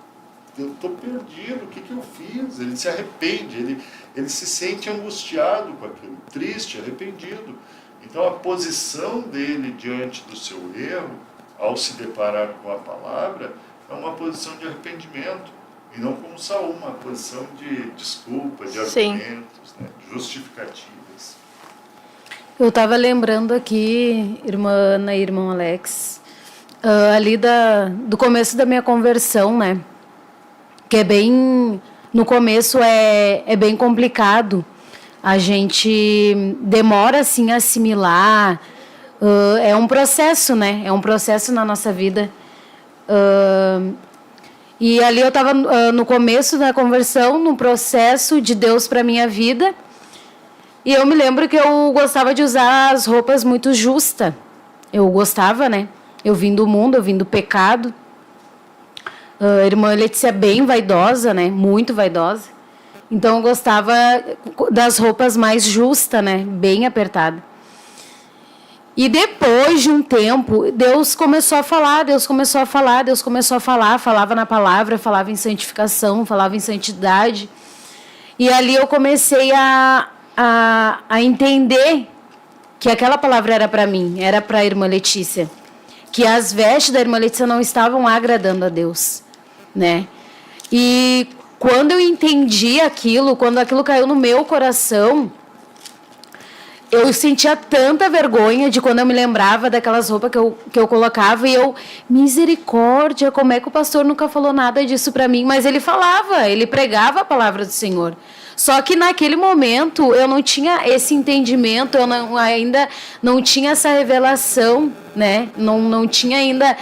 Eu estou perdido, o que eu fiz? Ele se arrepende, ele se sente angustiado com aquilo, triste, arrependido. Então a posição dele diante do seu erro, ao se deparar com a palavra, é uma posição de arrependimento, e não como Saul, uma posição de desculpa, de argumentos, né, de justificativas. Eu estava lembrando aqui, irmã Ana e irmão Alex, ali do começo da minha conversão, né? Que é bem... No começo é bem complicado. A gente demora, assim, a assimilar. É um processo, né? É um processo na nossa vida. E ali eu estava no começo da conversão, no processo de Deus para minha vida. E eu me lembro que eu gostava de usar as roupas muito justas. Eu gostava, né? Eu vim do mundo, eu vim do pecado. A irmã Letícia é bem vaidosa, né? Muito vaidosa. Então eu gostava das roupas mais justas, né? Bem apertadas. E depois de um tempo, Deus começou a falar, falava na palavra, falava em santificação, falava em santidade. E ali eu comecei a entender que aquela palavra era para mim, era para a irmã Letícia. Que as vestes da irmã Letícia não estavam agradando a Deus, né? E quando eu entendi aquilo, quando aquilo caiu no meu coração, eu sentia tanta vergonha de quando eu me lembrava daquelas roupas que eu colocava, e eu, misericórdia, como é que o pastor nunca falou nada disso para mim? Mas ele falava, ele pregava a palavra do Senhor. Só que naquele momento eu não tinha esse entendimento, eu ainda não tinha essa revelação, né? Não tinha ainda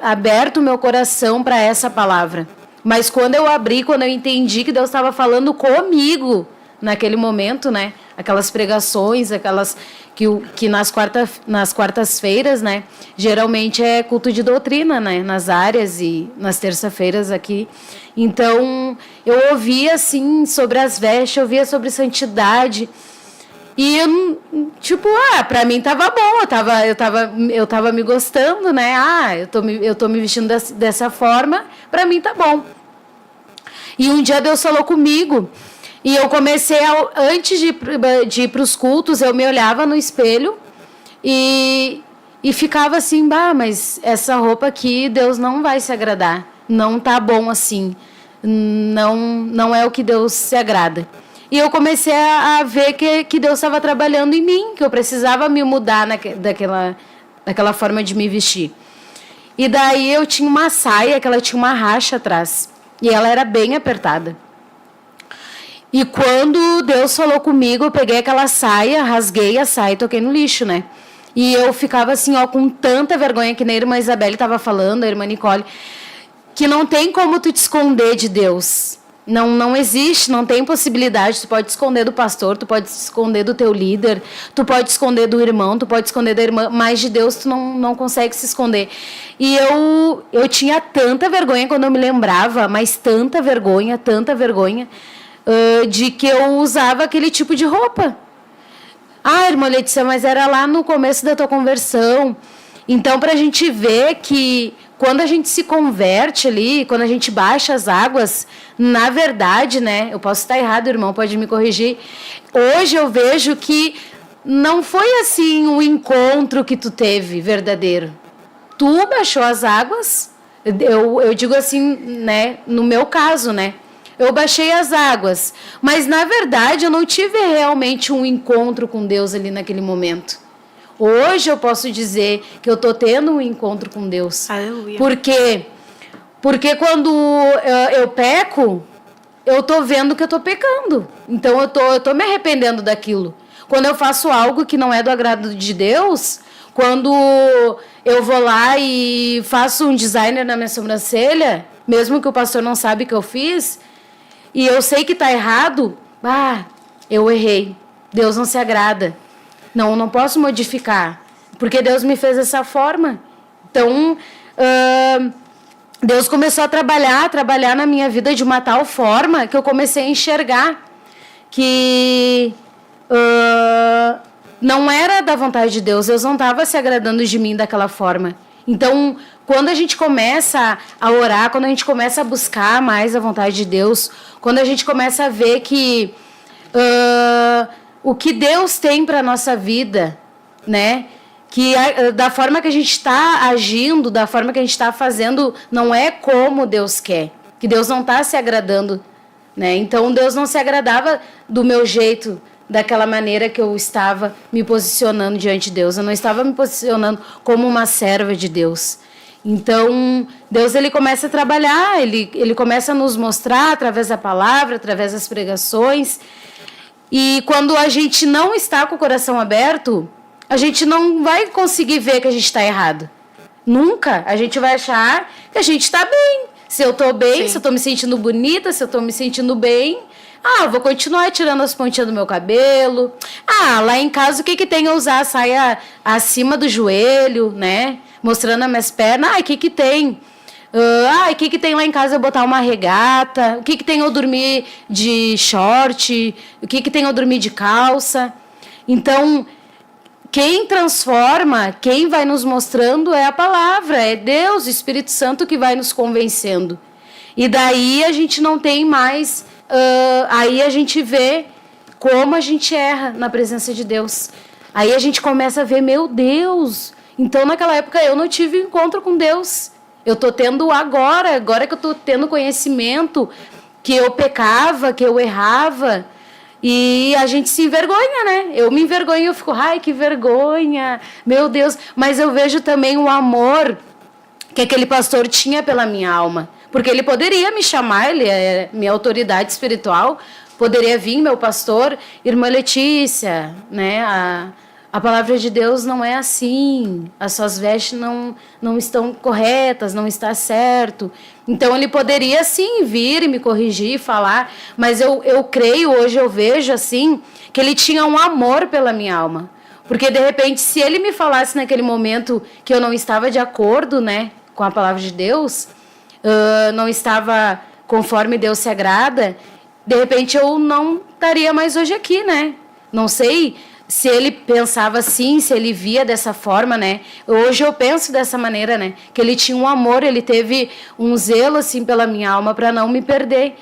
aberto o meu coração para essa palavra. Mas quando eu abri, quando eu entendi que Deus estava falando comigo naquele momento, né? Aquelas pregações, aquelas que nas quartas-feiras, né? Geralmente é culto de doutrina, né? Nas áreas e nas terça-feiras aqui. Então, eu ouvia, assim, sobre as vestes, eu ouvia sobre santidade. E, tipo, pra mim tava bom, eu tava me gostando, né? Eu tô me vestindo dessa forma, pra mim tá bom. E um dia Deus falou comigo, e eu comecei, antes de ir para os cultos, eu me olhava no espelho e ficava assim, mas essa roupa aqui Deus não vai se agradar, não tá bom assim, não é o que Deus se agrada. E eu comecei a ver que Deus estava trabalhando em mim, que eu precisava me mudar daquela forma de me vestir. E daí eu tinha uma saia que ela tinha uma racha atrás, e ela era bem apertada. E quando Deus falou comigo, eu peguei aquela saia, rasguei a saia e toquei no lixo, né? E eu ficava assim, com tanta vergonha, que nem a irmã Isabelle estava falando, a irmã Nicole, que não tem como tu te esconder de Deus. Não existe, não tem possibilidade. Tu pode esconder do pastor, tu pode esconder do teu líder, tu pode esconder do irmão, tu pode esconder da irmã, mas de Deus tu não consegue se esconder. E eu tinha tanta vergonha quando eu me lembrava, mas tanta vergonha, de que eu usava aquele tipo de roupa. Irmã Letícia, mas era lá no começo da tua conversão. Então, para a gente ver que quando a gente se converte ali, quando a gente baixa as águas, na verdade, né? Eu posso estar errado, irmão, pode me corrigir. Hoje eu vejo que não foi assim um encontro que tu teve verdadeiro. Tu baixou as águas, eu digo assim, né? No meu caso, né? Eu baixei as águas, mas na verdade eu não tive realmente um encontro com Deus ali naquele momento. Hoje eu posso dizer que eu estou tendo um encontro com Deus. Aleluia. Porque quando eu peco, eu estou vendo que eu estou pecando. Então eu tô me arrependendo daquilo. Quando eu faço algo que não é do agrado de Deus, quando eu vou lá e faço um designer na minha sobrancelha, mesmo que o pastor não sabe que eu fiz, e eu sei que está errado, eu errei. Deus não se agrada. Não posso modificar, porque Deus me fez dessa forma. Então, Deus começou a trabalhar na minha vida de uma tal forma que eu comecei a enxergar que não era da vontade de Deus. Deus não estava se agradando de mim daquela forma. Então, quando a gente começa a orar, quando a gente começa a buscar mais a vontade de Deus, quando a gente começa a ver que o que Deus tem para a nossa vida, né? Que da forma que a gente está agindo, da forma que a gente está fazendo, não é como Deus quer. Que Deus não está se agradando, né? Então, Deus não se agradava do meu jeito, daquela maneira que eu estava me posicionando diante de Deus. Eu não estava me posicionando como uma serva de Deus. Então, Deus ele começa a trabalhar, ele começa a nos mostrar através da palavra, através das pregações. E quando a gente não está com o coração aberto, a gente não vai conseguir ver que a gente está errado. Nunca. A gente vai achar que a gente está bem. Se eu estou bem, se eu estou me sentindo bonita, se eu estou me sentindo bem, eu vou continuar tirando as pontinhas do meu cabelo. Lá em casa o que tem a usar a saia acima do joelho, né? Mostrando as minhas pernas. O que tem? O que tem lá em casa eu botar uma regata? O que tem eu dormir de short? O que tem eu dormir de calça? Então, quem transforma, quem vai nos mostrando é a palavra, é Deus, o Espírito Santo que vai nos convencendo. E daí a gente não tem mais... aí a gente vê como a gente erra na presença de Deus. Aí a gente começa a ver, meu Deus... Então, naquela época, eu não tive encontro com Deus. Eu estou tendo agora que eu estou tendo conhecimento, que eu pecava, que eu errava. E a gente se envergonha, né? Eu me envergonho, eu fico, que vergonha, meu Deus. Mas eu vejo também o amor que aquele pastor tinha pela minha alma. Porque ele poderia me chamar, ele é minha autoridade espiritual, poderia vir, meu pastor, irmã Letícia, né? A palavra de Deus não é assim, as suas vestes não estão corretas, não está certo. Então, ele poderia, sim, vir e me corrigir e falar, mas eu creio, hoje eu vejo, assim, que ele tinha um amor pela minha alma. Porque, de repente, se ele me falasse naquele momento que eu não estava de acordo, né, com a palavra de Deus, não estava conforme Deus se agrada, de repente eu não estaria mais hoje aqui, né? Não sei... Se ele pensava assim, se ele via dessa forma, né? Hoje eu penso dessa maneira, né? Que ele tinha um amor, ele teve um zelo, assim, pela minha alma para não me perder.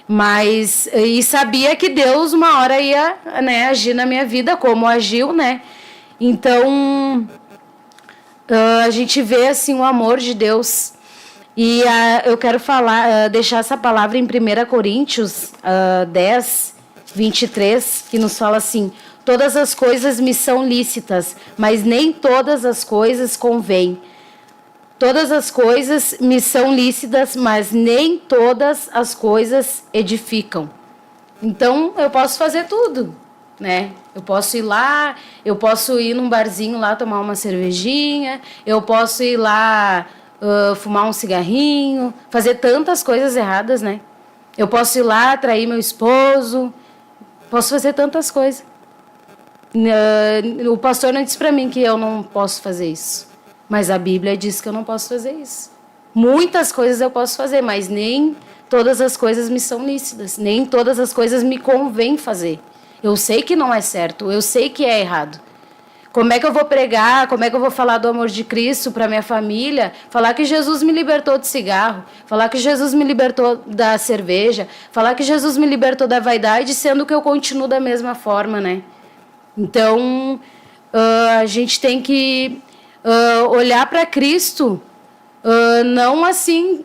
Mas, e sabia que Deus uma hora ia, né, agir na minha vida, como agiu, né? Então, a gente vê, assim, o amor de Deus. E eu quero deixar essa palavra em 1 Coríntios 10, 23, que nos fala assim... Todas as coisas me são lícitas, mas nem todas as coisas convêm. Todas as coisas me são lícitas, mas nem todas as coisas edificam. Então, eu posso fazer tudo, né? Eu posso ir lá, eu posso ir num barzinho lá tomar uma cervejinha, eu posso ir lá fumar um cigarrinho, fazer tantas coisas erradas, né? Eu posso ir lá trair meu esposo, posso fazer tantas coisas. O pastor não disse para mim que eu não posso fazer isso, mas a Bíblia diz que eu não posso fazer isso. Muitas coisas eu posso fazer, mas nem todas as coisas me são lícitas, nem todas as coisas me convém fazer. Eu sei que não é certo, eu sei que é errado. Como é que eu vou pregar, como é que eu vou falar do amor de Cristo para minha família, falar que Jesus me libertou do cigarro, falar que Jesus me libertou da cerveja, falar que Jesus me libertou da vaidade, sendo que eu continuo da mesma forma, né? Então, a gente tem que olhar para Cristo, não assim,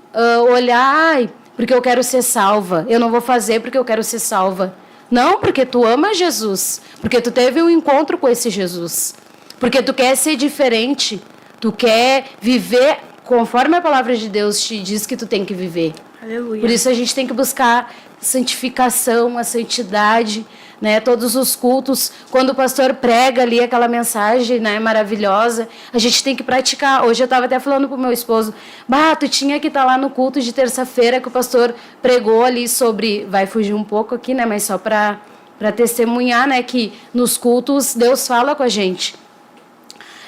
olhar, porque eu quero ser salva, eu não vou fazer porque eu quero ser salva. Não, porque tu ama Jesus, porque tu teve um encontro com esse Jesus, porque tu quer ser diferente, tu quer viver conforme a palavra de Deus te diz que tu tem que viver. Aleluia. Por isso a gente tem que buscar santificação, a santidade, né? Todos os cultos, quando o pastor prega ali aquela mensagem, né, maravilhosa, a gente tem que praticar. Hoje eu estava até falando pro meu esposo, tu tinha que estar lá no culto de terça-feira que o pastor pregou ali sobre, vai fugir um pouco aqui, né, mas só para testemunhar, né, que nos cultos Deus fala com a gente.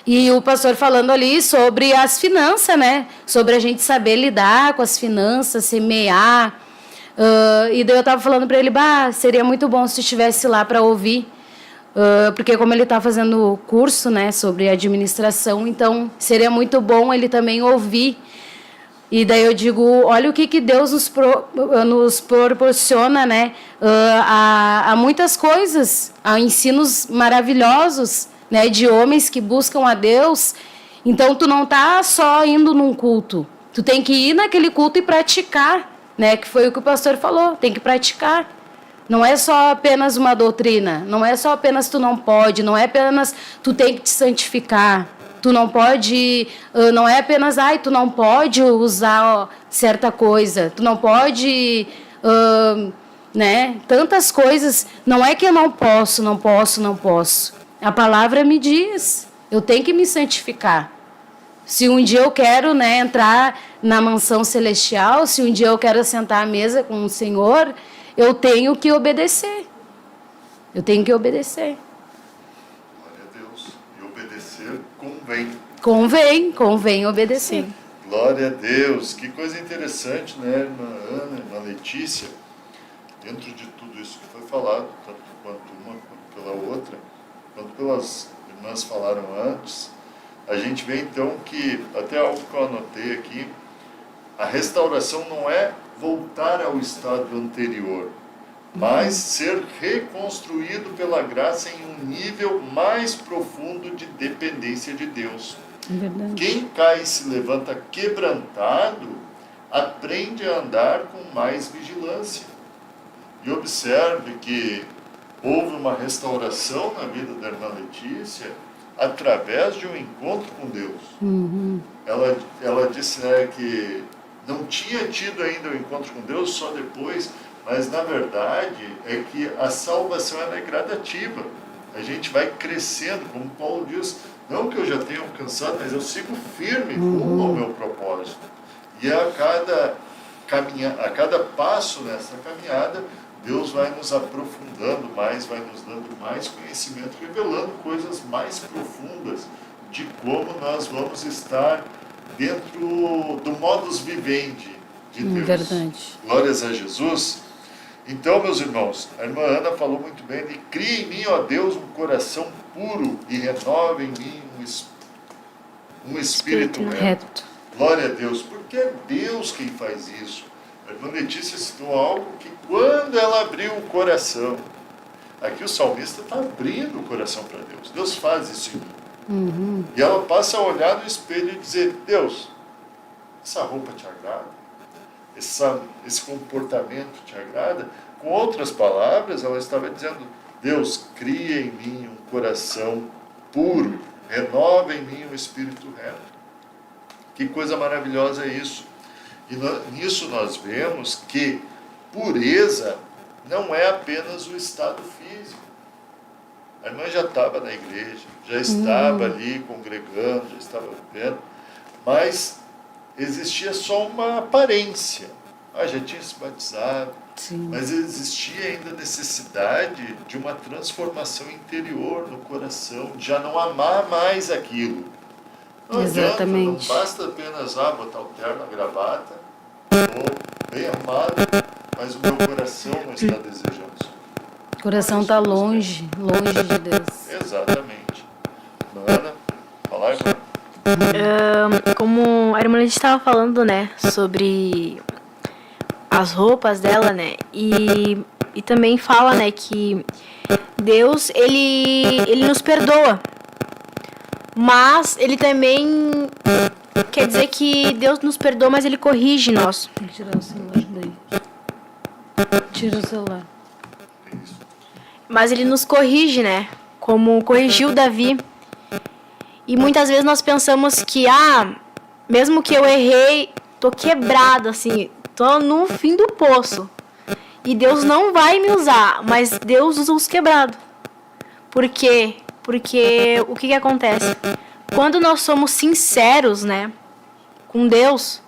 E o pastor falando ali sobre as finanças, né, sobre a gente saber lidar com as finanças, semear. E daí eu estava falando para ele, seria muito bom se estivesse lá para ouvir, porque como ele está fazendo curso, né, sobre administração, então seria muito bom ele também ouvir E daí eu digo, olha o que Deus nos proporciona, né? Há muitas coisas, há ensinos maravilhosos, né? De homens que buscam a Deus. Então, tu não tá só indo num culto. Tu tem que ir naquele culto e praticar, né? Que foi o que o pastor falou, tem que praticar. Não é só apenas uma doutrina, não é só apenas tu não pode, não é apenas tu tem que te santificar. Tu não pode, não é apenas, tu não pode usar certa coisa, tu não pode, né? Tantas coisas, não é que eu não posso. A palavra me diz, eu tenho que me santificar. Se um dia eu quero, né, entrar na mansão celestial, se um dia eu quero sentar à mesa com o Senhor, eu tenho que obedecer. Glória a Deus. E obedecer Convém obedecer. Sim. Glória a Deus. Que coisa interessante, né, irmã Ana, irmã Letícia? Dentro de tudo isso que foi falado, tanto quanto uma quanto pela outra, quanto pelas irmãs falaram antes, a gente vê então que, até algo que eu anotei aqui, a restauração não é voltar ao estado anterior, mas ser reconstruído pela graça em um nível mais profundo de dependência de Deus. Verdade. Quem cai e se levanta quebrantado, aprende a andar com mais vigilância. E observe que houve uma restauração na vida da irmã Letícia através de um encontro com Deus. Ela disse, né, que não tinha tido ainda o encontro com Deus, só depois, mas na verdade é que a salvação ela é gradativa. A gente vai crescendo, como Paulo diz, não que eu já tenha alcançado, mas eu sigo firme rumo ao meu propósito. E a cada passo nessa caminhada, Deus vai nos aprofundando mais, vai nos dando mais conhecimento, revelando coisas mais profundas de como nós vamos estar dentro do modus vivendi de Deus. Verdade. Glórias a Jesus. Então, meus irmãos, a irmã Ana falou muito bem, de cria em mim, ó Deus, um coração puro e renova em mim um espírito reto. Glória a Deus, porque é Deus quem faz isso. A irmã Letícia citou algo que quando ela abriu o coração, aqui o salmista está abrindo o coração para Deus. Deus faz isso em mim. E ela passa a olhar no espelho e dizer, Deus, essa roupa te agrada? Esse comportamento te agrada? Com outras palavras, ela estava dizendo, Deus, cria em mim um coração puro, renova em mim um espírito reto. Que coisa maravilhosa é isso. E nisso nós vemos que pureza não é apenas o estado físico. A irmã já estava na igreja, já estava ali congregando, já estava vivendo, mas existia só uma aparência. Já tinha se batizado, mas existia ainda a necessidade de uma transformação interior no coração, de já não amar mais aquilo. Não Exatamente. Adianta, não basta apenas botar o terno, a gravata, ou bem arrumado, mas o meu coração não está desejando isso. O coração está longe de Deus. Exatamente. Ana, fala, irmã. Como a irmã Letícia estava falando, né, sobre as roupas dela, né, e também fala, né, que Deus, ele nos perdoa, mas ele também quer dizer que Deus nos perdoa, mas ele corrige nós. Tem que tirar o celular daí. Tira o celular. Mas ele nos corrige, né, como corrigiu Davi. E muitas vezes nós pensamos que, mesmo que eu errei, tô quebrado, assim, tô no fim do poço. E Deus não vai me usar, mas Deus usa os quebrados. Por quê? Porque o que acontece? Quando nós somos sinceros, né, com Deus,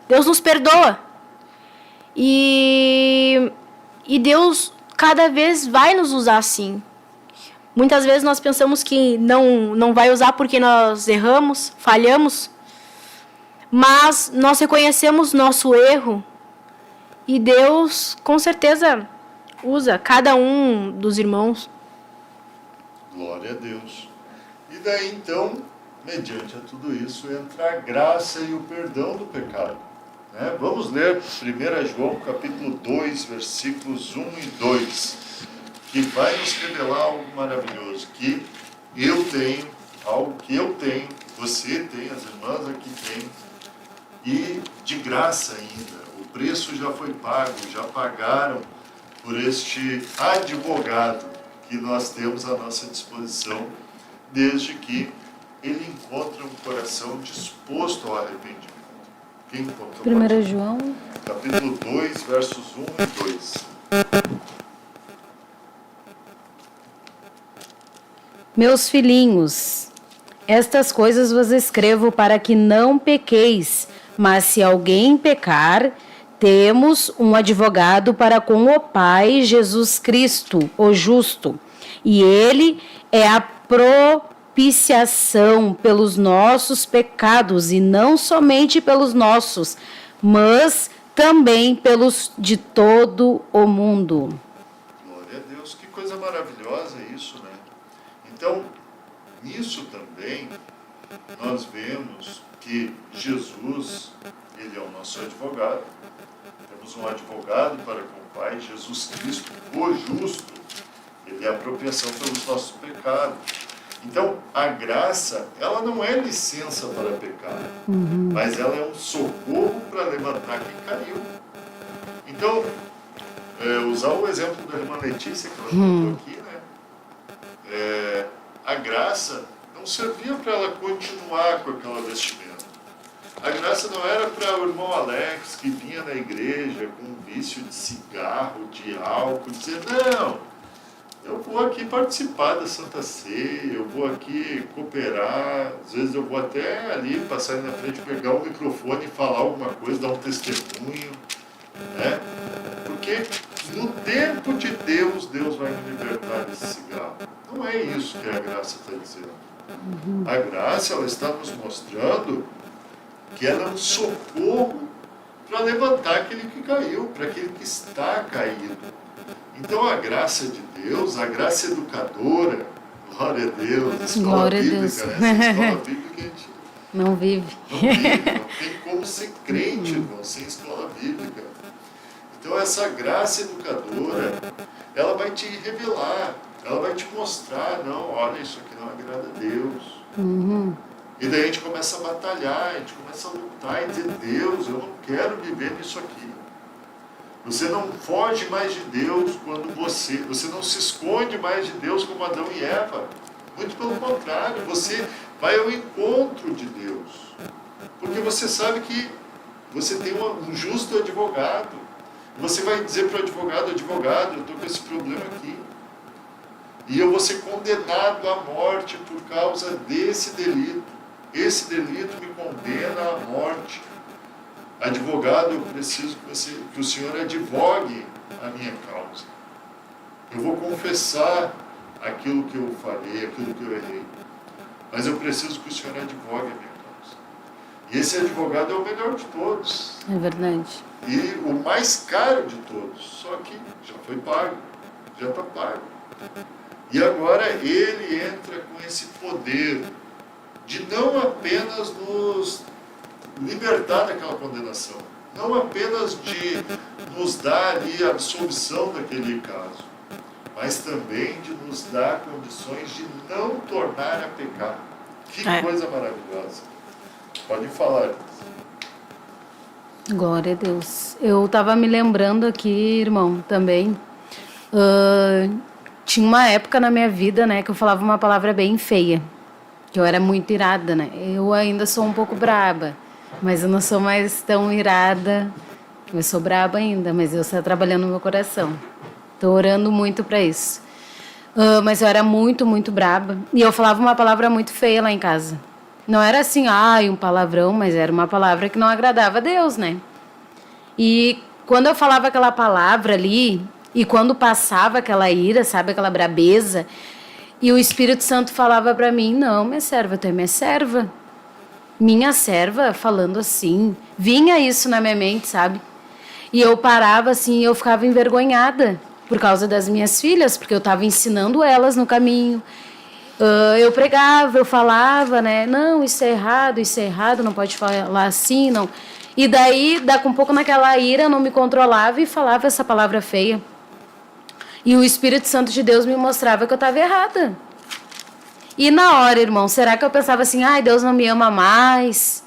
Deus nos perdoa. E Deus cada vez vai nos usar assim. Muitas vezes nós pensamos que não vai usar porque nós erramos, falhamos, mas nós reconhecemos nosso erro e Deus com certeza usa cada um dos irmãos. Glória a Deus. E daí então mediante a tudo isso entra a graça e o perdão do pecado. Né? Vamos ler 1 João capítulo 2, versículos 1 e 2, que vai nos revelar algo maravilhoso, que eu tenho, algo que eu tenho, você tem, as irmãs aqui têm, e de graça ainda. O preço já foi pago, já pagaram por este advogado que nós temos à nossa disposição, desde que ele encontre um coração disposto ao arrependimento. Quem encontrou? 1 João. Capítulo 2, versos 1 e 2. Meus filhinhos, estas coisas vos escrevo para que não pequeis, mas se alguém pecar, temos um advogado para com o Pai, Jesus Cristo, o justo. E ele é a propiciação pelos nossos pecados, e não somente pelos nossos, mas também pelos de todo o mundo. Glória a Deus, que coisa maravilhosa isso, né? Então, nisso também, nós vemos que Jesus, ele é o nosso advogado. Temos um advogado para com o Pai, Jesus Cristo, o justo. Ele é a apropriação pelos nossos pecados. Então, a graça, ela não é licença para pecar, mas ela é um socorro para levantar quem caiu. Então, usar o exemplo da irmã Letícia, que ela contou aqui, né? A graça não servia para ela continuar com aquela vestimenta. A graça não era para o irmão Alex, que vinha na igreja com um vício de cigarro, de álcool, dizer, não, eu vou aqui participar da Santa Ceia, eu vou aqui cooperar, às vezes eu vou até ali passar ali na frente, pegar o microfone e falar alguma coisa, dar um testemunho, né? Porque no tempo de Deus, Deus vai me libertar desse cigarro. Não é isso que a graça está dizendo. A graça, ela está nos mostrando que ela é um socorro para levantar aquele que caiu, para aquele que está caído. Então a graça de Deus, a graça educadora, glória a Deus, escola Glória a bíblica, Deus. né? Essa escola bíblica a gente Não vive. não tem como ser crente, irmão, sem escola bíblica. Então essa graça educadora, ela vai te revelar, ela vai te mostrar, não, olha, isso aqui não agrada a Deus. E daí a gente começa a batalhar, a gente começa a lutar e dizer, Deus, eu não quero viver nisso aqui. Você não foge mais de Deus quando você não se esconde mais de Deus como Adão e Eva. Muito pelo contrário, você vai ao encontro de Deus. Porque você sabe que você tem um justo advogado. Você vai dizer para o advogado, eu estou com esse problema aqui. E eu vou ser condenado à morte por causa desse delito. Esse delito me condena à morte. Advogado, eu preciso que o Senhor advogue a minha causa. Eu vou confessar aquilo que eu falei, aquilo que eu errei. Mas eu preciso que o Senhor advogue a minha causa. E esse advogado é o melhor de todos. É verdade. E o mais caro de todos. Só que já foi pago. Já está pago. E agora ele entra com esse poder de não apenas nos libertar daquela condenação, não apenas de nos dar ali a absolvição daquele caso, mas também de nos dar condições de não tornar a pecar. Que coisa maravilhosa. Pode falar. Glória a Deus. Eu estava me lembrando aqui, irmão, também. Tinha uma época na minha vida, né, que eu falava uma palavra bem feia. Que eu era muito irada, né? Eu ainda sou um pouco braba. Mas eu não sou mais tão irada. Eu sou braba ainda, mas Deus está trabalhando no meu coração. Estou orando muito para isso. Mas eu era muito, muito braba. E eu falava uma palavra muito feia lá em casa. Não era assim, um palavrão, mas era uma palavra que não agradava a Deus, né? E quando eu falava aquela palavra ali, e quando passava aquela ira, sabe, aquela brabeza, e o Espírito Santo falava para mim, não, minha serva, tu é minha serva. Minha serva, falando assim, vinha isso na minha mente, sabe? E eu parava assim, eu ficava envergonhada por causa das minhas filhas, porque eu estava ensinando elas no caminho. Eu pregava, eu falava, né? Não, isso é errado, não pode falar assim, não. E daí, com um pouco naquela ira, eu não me controlava e falava essa palavra feia. E o Espírito Santo de Deus me mostrava que eu estava errada. E na hora, irmão, será que eu pensava assim, ai, Deus não me ama mais,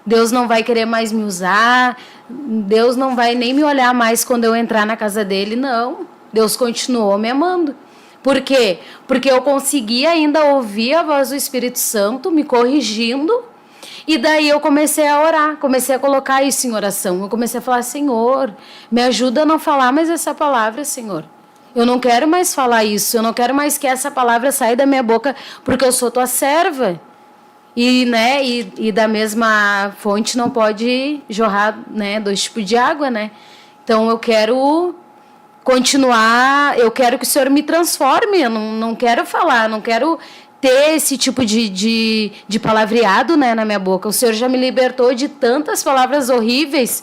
Deus não vai querer mais me usar, Deus não vai nem me olhar mais quando eu entrar na casa dele? Não, Deus continuou me amando. Por quê? Porque eu consegui ainda ouvir a voz do Espírito Santo me corrigindo, e daí eu comecei a orar, comecei a colocar isso em oração. Eu comecei a falar, Senhor, me ajuda a não falar mais essa palavra, Senhor. Eu não quero mais falar isso, eu não quero mais que essa palavra saia da minha boca, porque eu sou tua serva. E, né, e da mesma fonte não pode jorrar, né, 2 tipos de água, né? Então eu quero continuar, eu quero que o Senhor me transforme, eu não quero falar, não quero ter esse tipo de palavreado, né, na minha boca. O Senhor já me libertou de tantas palavras horríveis,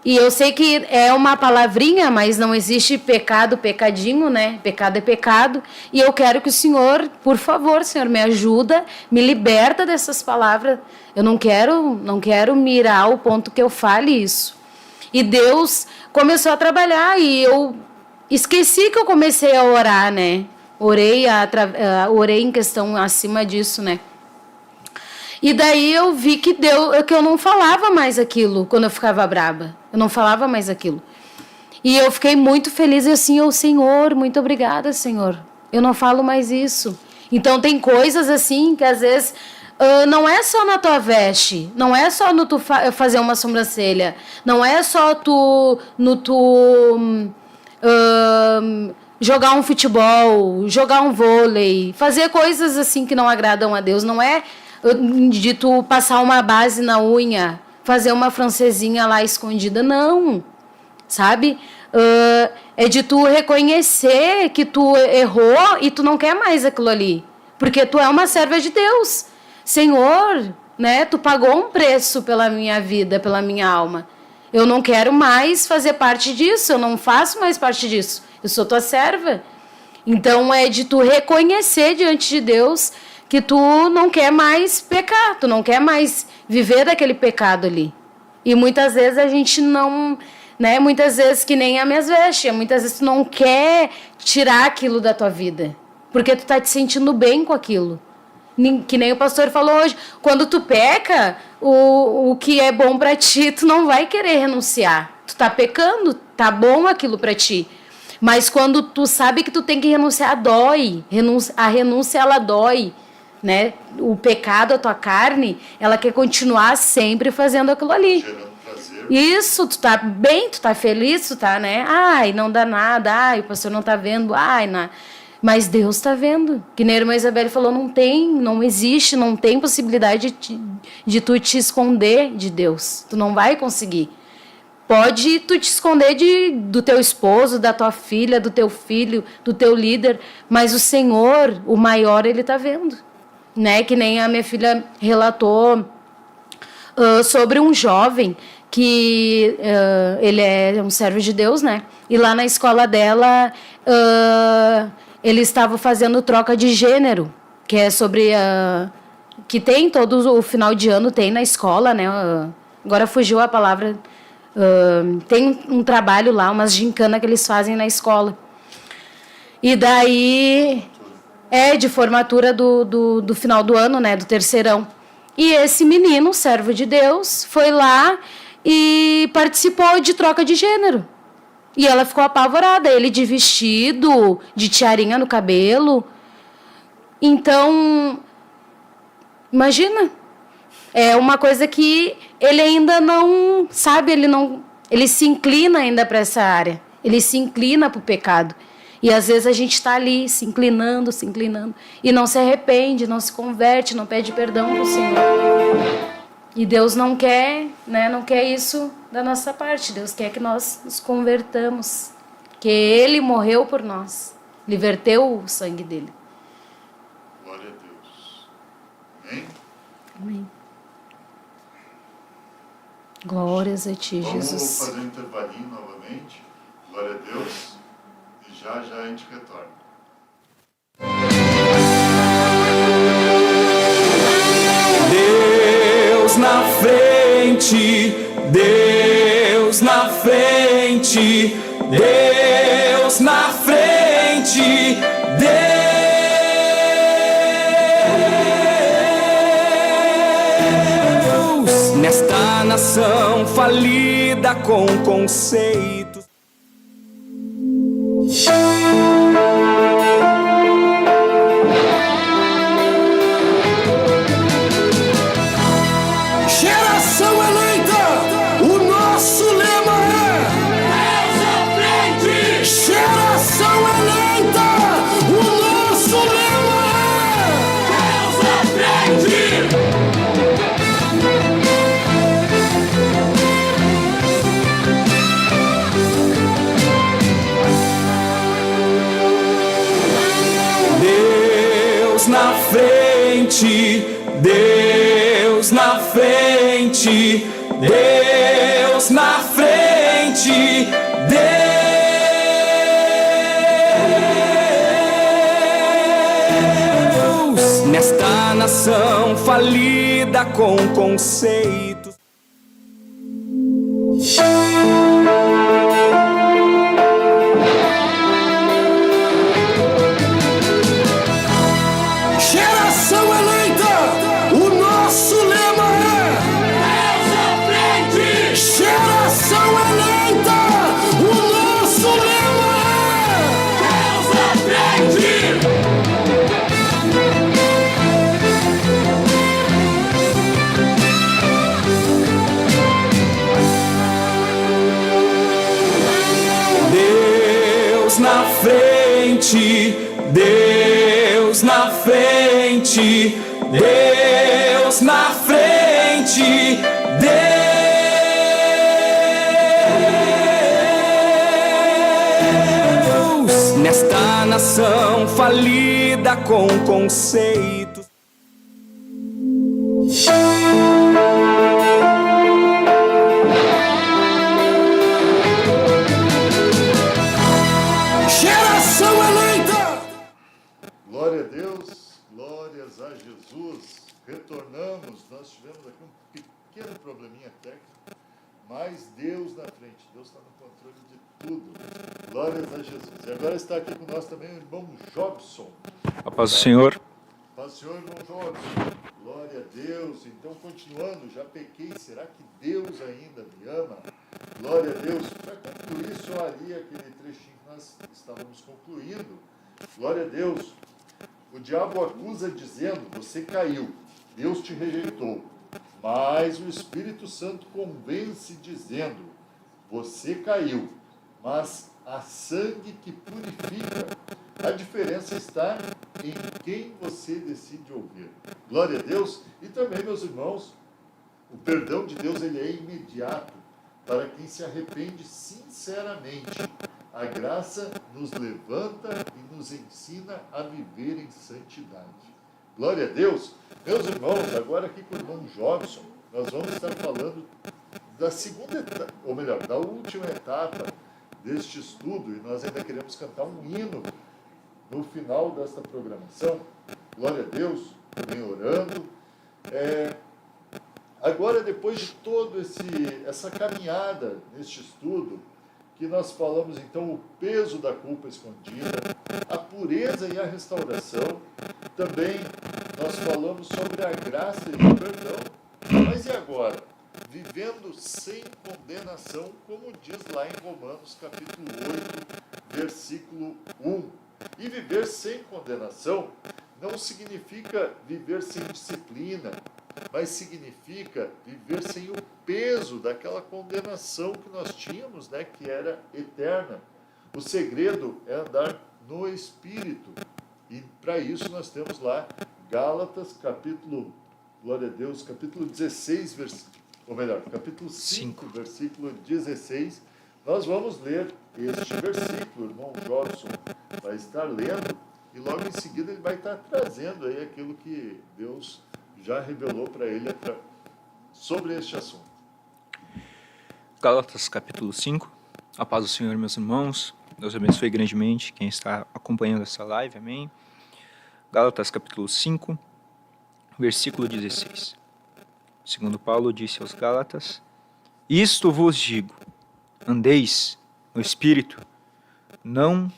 e eu sei que é uma palavrinha, mas não existe pecado, pecadinho, né? Pecado é pecado, e eu quero que o Senhor, por favor, Senhor, me ajuda, me liberta dessas palavras. Eu não quero mirar ao ponto que eu fale isso. E Deus começou a trabalhar e eu esqueci que eu comecei a orar, né? Orei em questão acima disso, né? E daí eu vi que eu não falava mais aquilo quando eu ficava braba. Eu não falava mais aquilo. E eu fiquei muito feliz e assim, Senhor, muito obrigada, Senhor. Eu não falo mais isso. Então tem coisas assim que às vezes não é só na tua veste, não é só no tu fazer uma sobrancelha, não é só no tu jogar um futebol, jogar um vôlei, fazer coisas assim que não agradam a Deus. Não é de tu passar uma base na unha, fazer uma francesinha lá escondida, não, sabe? É de tu reconhecer que tu errou e tu não quer mais aquilo ali, porque tu é uma serva de Deus. Senhor, né? Tu pagou um preço pela minha vida, pela minha alma. Eu não quero mais fazer parte disso, eu não faço mais parte disso. Eu sou tua serva. Então é de tu reconhecer diante de Deus que tu não quer mais pecar, tu não quer mais viver daquele pecado ali. E muitas vezes a gente não, né? Muitas vezes que nem as minhas vestes, muitas vezes tu não quer tirar aquilo da tua vida, porque tu tá te sentindo bem com aquilo. Que nem o pastor falou hoje, quando tu peca, o que é bom para ti, tu não vai querer renunciar. Tu tá pecando, tá bom aquilo para ti. Mas quando tu sabe que tu tem que renunciar, dói. A renúncia, ela dói, né? O pecado, a tua carne, ela quer continuar sempre fazendo aquilo ali. Gerando prazer. Isso, tu tá bem, tu tá feliz, tu tá, né? Ai, não dá nada, ai, o pastor não tá vendo, ai, mas Deus está vendo. Que nem a irmã Isabelle falou, não existe, não tem possibilidade de tu te esconder de Deus. Tu não vai conseguir. Pode tu te esconder do teu esposo, da tua filha, do teu filho, do teu líder, mas o Senhor, o maior, Ele está vendo. Né? Que nem a minha filha relatou sobre um jovem que ele é um servo de Deus, né? E lá na escola dela... ele estava fazendo troca de gênero, que é sobre... que tem todo o final de ano, tem na escola, né? Agora fugiu a palavra. Tem um trabalho lá, umas gincana que eles fazem na escola. E daí... de formatura do final do ano, né? Do terceirão. E esse menino, servo de Deus, foi lá e participou de troca de gênero. E ela ficou apavorada, ele de vestido, de tiarinha no cabelo. Então, imagina, é uma coisa que ele ainda não sabe, ele se inclina ainda para essa área, ele se inclina para o pecado. E às vezes a gente está ali se inclinando, e não se arrepende, não se converte, não pede perdão para o Senhor. E Deus não quer, né? Não quer isso da nossa parte. Deus quer que nós nos convertamos. Que Ele morreu por nós. Ele verteu o sangue dele. Glória a Deus. Amém? Amém. Glórias a Ti, Jesus. Vamos fazer um intervalinho novamente. Glória a Deus. E já a gente retorna. frente, Deus na frente, Deus nesta nação falida com conceitos. Geração eleita, o nosso lema é Deus à frente! Geração eleita, o nosso lema Deus à frente! Deus na frente, Deus na frente, Deus na frente, Deus nesta nação falida com conceitos. Geração eleita, o nosso lema é Deus à frente! Geração eleita, o nosso lema Deus à frente! Deus na frente, Deus na frente, Deus na frente, Deus nesta nação falida com conceitos. é Geração eleita. Glória a Deus, glórias a Jesus. Retornamos, nós tivemos aqui um pequeno probleminha técnico, mas Deus na frente, Deus está no controle de tudo. Glórias a Jesus. E agora está aqui com nós também o irmão Jobson. A paz do Senhor. Paz do Senhor, irmão Jobson. Glória a Deus. Então, continuando, já pequei, será que Deus ainda me ama? Glória a Deus. Para concluir, só ali aquele trechinho que nós estávamos concluindo. Glória a Deus. O diabo acusa dizendo, você caiu, Deus te rejeitou. Mas o Espírito Santo convence dizendo, você caiu, mas há sangue que purifica. A diferença está em quem você decide ouvir. Glória a Deus. E também, meus irmãos, o perdão de Deus ele é imediato para quem se arrepende sinceramente. A graça nos levanta e nos ensina a viver em santidade. Glória a Deus. Meus irmãos, agora aqui com o irmão Jobson, nós vamos estar falando da segunda etapa, ou melhor, da última etapa deste estudo, e nós ainda queremos cantar um hino no final desta programação. Glória a Deus, também orando. Agora, depois de toda essa caminhada neste estudo, que nós falamos então o peso da culpa escondida, a pureza e a restauração, também nós falamos sobre a graça e o perdão. Mas e agora? Vivendo sem condenação, como diz lá em Romanos capítulo 8, versículo 1. E viver sem condenação não significa viver sem disciplina, mas significa viver sem o peso daquela condenação que nós tínhamos, né, que era eterna. O segredo é andar no Espírito. E para isso nós temos lá Gálatas, capítulo, glória a Deus, capítulo 16, capítulo 5, versículo 16. Nós vamos ler este versículo, o irmão Jobson vai estar lendo, e logo em seguida ele vai estar trazendo aí aquilo que Deus já revelou para ele sobre este assunto. Gálatas capítulo 5. A paz do Senhor, meus irmãos. Deus abençoe grandemente quem está acompanhando essa live. Amém. Gálatas capítulo 5, versículo 16. Segundo Paulo disse aos Gálatas, isto vos digo, andeis no Espírito, não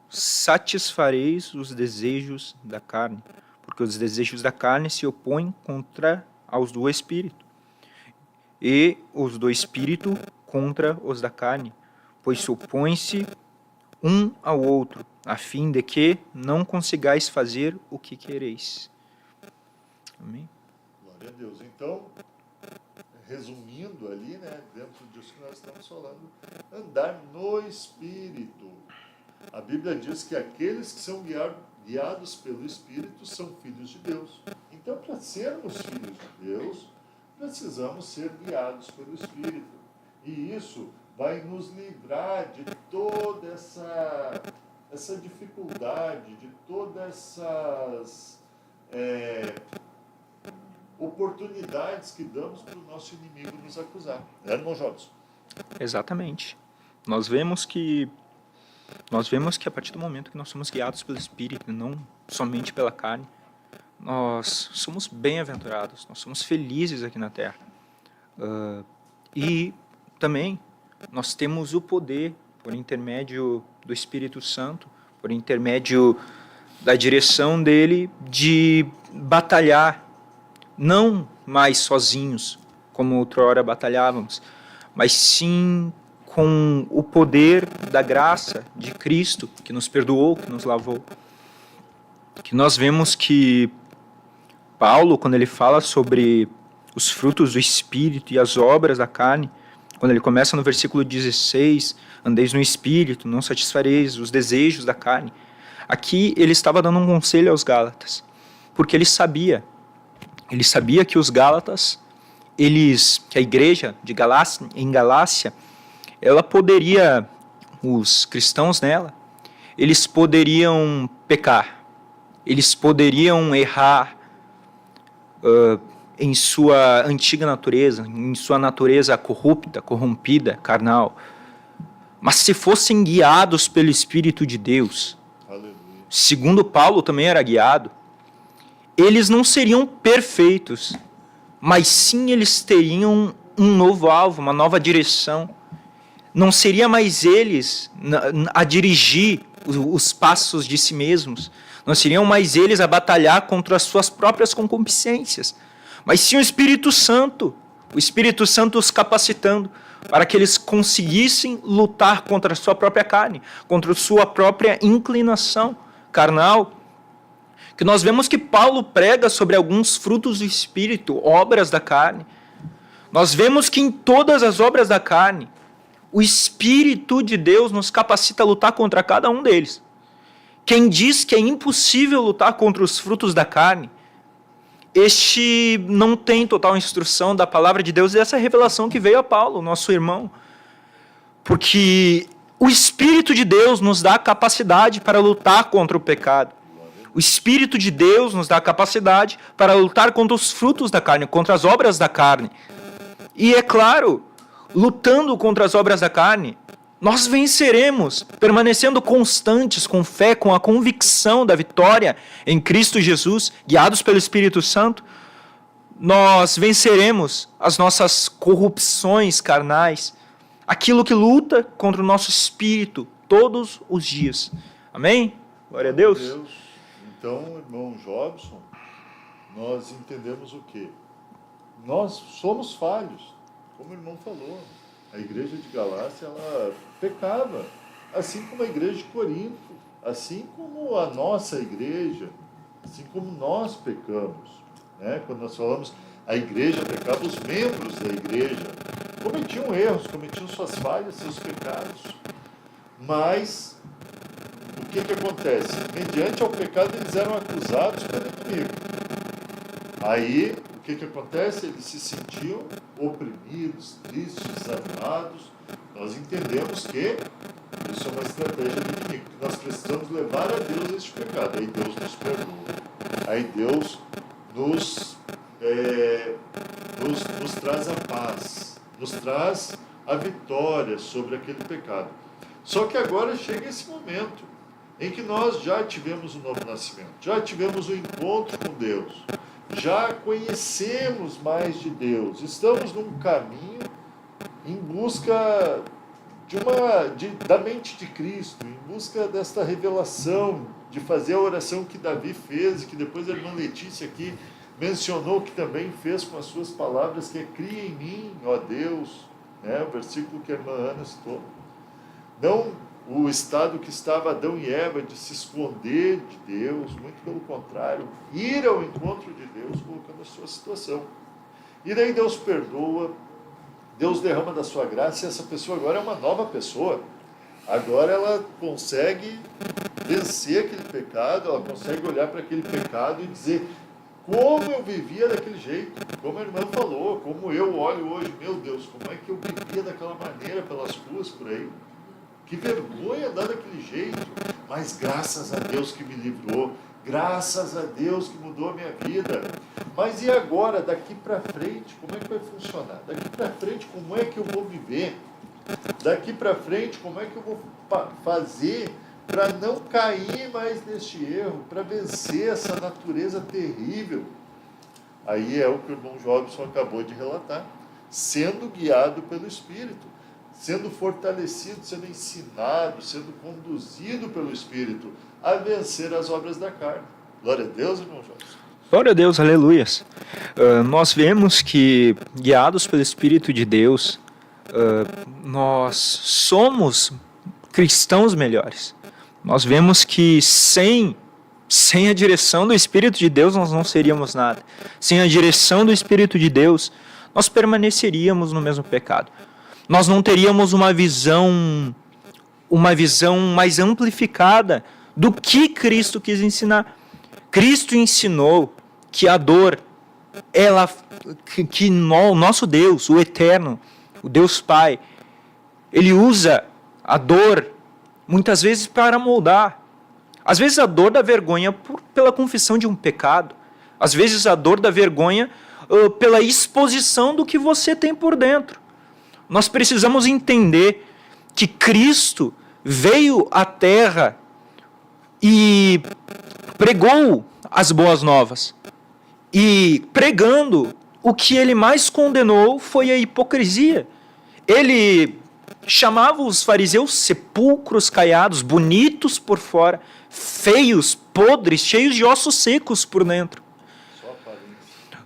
satisfareis os desejos da carne, porque os desejos da carne se opõem contra aos do Espírito, e os do Espírito contra os da carne, pois se opõem-se um ao outro, a fim de que não consigais fazer o que quereis. Amém? Glória a Deus. Então, resumindo ali, né, dentro disso que nós estamos falando, andar no Espírito. A Bíblia diz que aqueles que são guiados pelo Espírito são filhos de Deus. Então, para sermos filhos de Deus, precisamos ser guiados pelo Espírito. E isso vai nos livrar de toda essa dificuldade, de todas essas oportunidades que damos para o nosso inimigo nos acusar. É, irmão Jobson? Exatamente. Nós vemos que a partir do momento que nós somos guiados pelo Espírito, não somente pela carne, nós somos bem-aventurados, nós somos felizes aqui na Terra. E também nós temos o poder, por intermédio do Espírito Santo, por intermédio da direção dele, de batalhar, não mais sozinhos, como outrora batalhávamos, mas sim com o poder da graça de Cristo, que nos perdoou, que nos lavou. Que nós vemos que Paulo, quando ele fala sobre os frutos do Espírito e as obras da carne, quando ele começa no versículo 16, andeis no Espírito, não satisfareis os desejos da carne. Aqui ele estava dando um conselho aos Gálatas, porque ele sabia que os Gálatas, que a igreja de Galácia, em Galácia, ela poderia, os cristãos nela, eles poderiam pecar, eles poderiam errar em sua antiga natureza, em sua natureza corrupta, corrompida, carnal. Mas se fossem guiados pelo Espírito de Deus, segundo Paulo também era guiado, eles não seriam perfeitos, mas sim eles teriam um novo alvo, uma nova direção. Não seria mais eles a dirigir os passos de si mesmos, não seriam mais eles a batalhar contra as suas próprias concupiscências, mas sim o Espírito Santo os capacitando para que eles conseguissem lutar contra a sua própria carne, contra a sua própria inclinação carnal. Que nós vemos que Paulo prega sobre alguns frutos do Espírito, obras da carne. Nós vemos que em todas as obras da carne, o Espírito de Deus nos capacita a lutar contra cada um deles. Quem diz que é impossível lutar contra os frutos da carne, este não tem total instrução da palavra de Deus e dessa revelação que veio a Paulo, nosso irmão. Porque o Espírito de Deus nos dá a capacidade para lutar contra o pecado. O Espírito de Deus nos dá a capacidade para lutar contra os frutos da carne, contra as obras da carne. E é claro, lutando contra as obras da carne, nós venceremos, permanecendo constantes, com fé, com a convicção da vitória em Cristo Jesus, guiados pelo Espírito Santo. Nós venceremos as nossas corrupções carnais, aquilo que luta contra o nosso espírito todos os dias. Amém? Glória a Deus. Então, irmão Jobson, nós entendemos o quê? Nós somos falhos, como o irmão falou. A igreja de Galácia, ela pecava, assim como a igreja de Corinto, assim como a nossa igreja, assim como nós pecamos. Né? Quando nós falamos a igreja pecava, os membros da igreja cometiam erros, cometiam suas falhas, seus pecados. Mas o que acontece? Mediante ao pecado, eles eram acusados pelo inimigo. Aí, o que acontece? Eles se sentiam oprimidos, tristes, desanimados. Nós entendemos que isso é uma estratégia do inimigo, que nós precisamos levar a Deus este pecado. Aí Deus nos perdoa. Aí Deus nos traz a paz, nos traz a vitória sobre aquele pecado. Só que agora chega esse momento em que nós já tivemos o novo nascimento, já tivemos o encontro com Deus, já conhecemos mais de Deus, estamos num caminho em busca da mente de Cristo, em busca desta revelação, de fazer a oração que Davi fez, e que depois a irmã Letícia aqui mencionou que também fez com as suas palavras, que é: cria em mim, ó Deus, né? O versículo que a irmã Ana citou. Não o estado que estava Adão e Eva de se esconder de Deus, muito pelo contrário, ir ao encontro de Deus, colocando a sua situação. E daí Deus perdoa, Deus derrama da sua graça, e essa pessoa agora é uma nova pessoa. Agora ela consegue vencer aquele pecado, ela consegue olhar para aquele pecado e dizer: como eu vivia daquele jeito, como a irmã falou, como eu olho hoje, meu Deus, como é que eu vivia daquela maneira pelas ruas por aí. Que vergonha andar daquele jeito, mas graças a Deus que me livrou, graças a Deus que mudou a minha vida. Mas e agora, daqui para frente, como é que vai funcionar? Daqui para frente, como é que eu vou viver? Daqui para frente, como é que eu vou fazer para não cair mais neste erro, para vencer essa natureza terrível? Aí é o que o irmão Jobson acabou de relatar, sendo guiado pelo Espírito, sendo fortalecido, sendo ensinado, sendo conduzido pelo Espírito a vencer as obras da carne. Glória a Deus, irmão Jobson. Glória a Deus, aleluias. Nós vemos que, guiados pelo Espírito de Deus, nós somos cristãos melhores. Nós vemos que sem a direção do Espírito de Deus nós não seríamos nada. Sem a direção do Espírito de Deus, nós permaneceríamos no mesmo pecado. Nós não teríamos uma visão mais amplificada do que Cristo quis ensinar. Cristo ensinou que a dor, o nosso Deus, o Eterno, o Deus Pai, Ele usa a dor muitas vezes para moldar. Às vezes a dor da vergonha pela confissão de um pecado. Às vezes a dor da vergonha pela exposição do que você tem por dentro. Nós precisamos entender que Cristo veio à Terra e pregou as boas novas. E pregando, o que ele mais condenou foi a hipocrisia. Ele chamava os fariseus sepulcros caiados, bonitos por fora, feios, podres, cheios de ossos secos por dentro.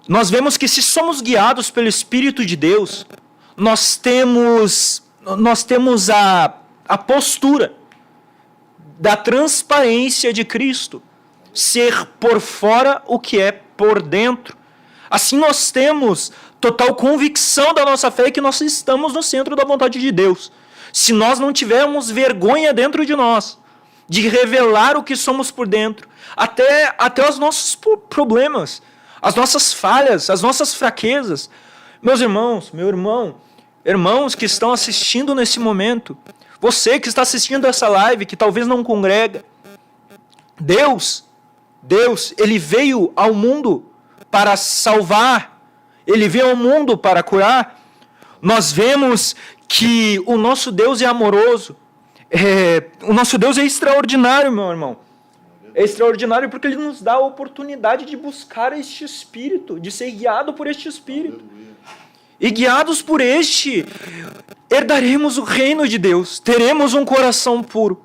Nós vemos que se somos guiados pelo Espírito de Deus, nós temos a postura da transparência de Cristo, ser por fora o que é por dentro. Assim nós temos total convicção da nossa fé que nós estamos no centro da vontade de Deus. Se nós não tivermos vergonha dentro de nós, de revelar o que somos por dentro, até os nossos problemas, as nossas falhas, as nossas fraquezas. Meus irmãos, meu irmão, irmãos que estão assistindo nesse momento, você que está assistindo essa live, que talvez não congrega, Deus, Ele veio ao mundo para salvar, Ele veio ao mundo para curar. Nós vemos que o nosso Deus é amoroso, o nosso Deus é extraordinário, meu irmão. É extraordinário porque Ele nos dá a oportunidade de buscar este Espírito, de ser guiado por este Espírito. E guiados por este, herdaremos o reino de Deus, teremos um coração puro.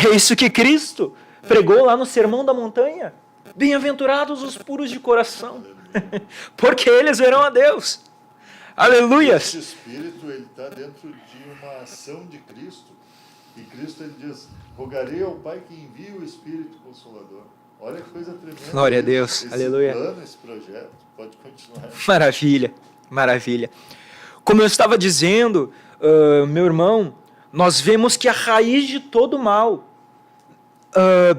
É isso que Cristo pregou lá no Sermão da Montanha. Bem-aventurados os puros de coração, porque eles verão a Deus. Aleluias! Esse Espírito está dentro de uma ação de Cristo. E Cristo ele diz: rogarei ao Pai que envie o Espírito Consolador. Olha que coisa tremenda. Glória a Deus, aleluia. Plano, esse projeto, pode continuar. Maravilha, maravilha. Como eu estava dizendo, meu irmão, nós vemos que a raiz de todo mal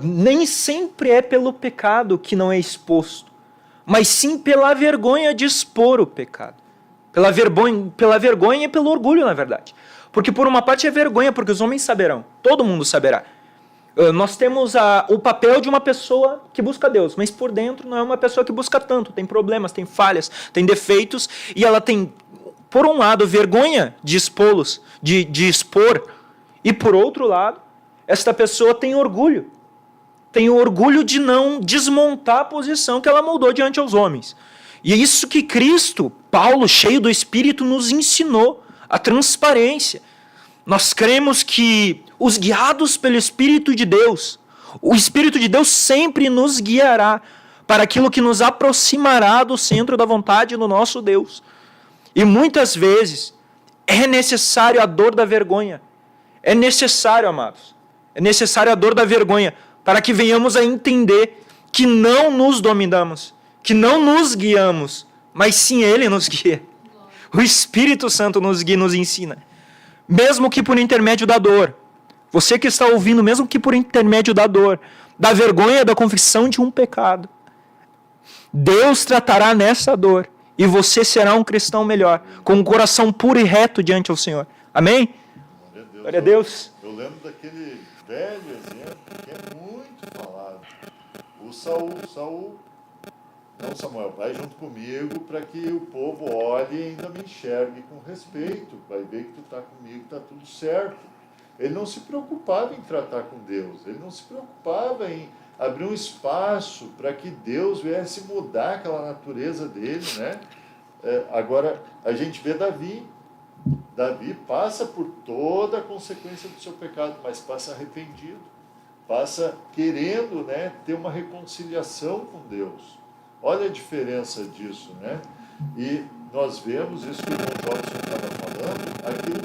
nem sempre é pelo pecado que não é exposto, mas sim pela vergonha de expor o pecado. Pela vergonha e pelo orgulho, na verdade. Porque por uma parte é vergonha, porque os homens saberão, todo mundo saberá. Nós temos o papel de uma pessoa que busca Deus, mas por dentro não é uma pessoa que busca tanto, tem problemas, tem falhas, tem defeitos, e ela tem, por um lado, vergonha de expô-los, de expor, e por outro lado, esta pessoa tem orgulho de não desmontar a posição que ela moldou diante aos homens. E é isso que Cristo, Paulo, cheio do Espírito, nos ensinou a transparência. Nós cremos que os guiados pelo Espírito de Deus, o Espírito de Deus sempre nos guiará para aquilo que nos aproximará do centro da vontade do nosso Deus. E muitas vezes é necessário a dor da vergonha. É necessário, amados, é necessário a dor da vergonha para que venhamos a entender que não nos dominamos, que não nos guiamos, mas sim Ele nos guia. O Espírito Santo nos guia e nos ensina. Mesmo que por intermédio da dor. Você que está ouvindo, mesmo que por intermédio da dor, da vergonha, da confissão de um pecado, Deus tratará nessa dor e você será um cristão melhor, com um coração puro e reto diante ao Senhor. Amém? Glória a Deus. Eu lembro daquele velho exemplo que é muito falado. O Saul, não, Samuel, vai junto comigo para que o povo olhe e ainda me enxergue com respeito. Vai ver que tu está comigo, está tudo certo. Ele não se preocupava em tratar com Deus. Ele não se preocupava em abrir um espaço para que Deus viesse mudar aquela natureza dele, né? Agora, a gente vê Davi. Davi passa por toda a consequência do seu pecado, mas passa arrependido. Passa querendo, né, ter uma reconciliação com Deus. Olha a diferença disso, né? E nós vemos isso que o irmão Jobson estava falando, aquilo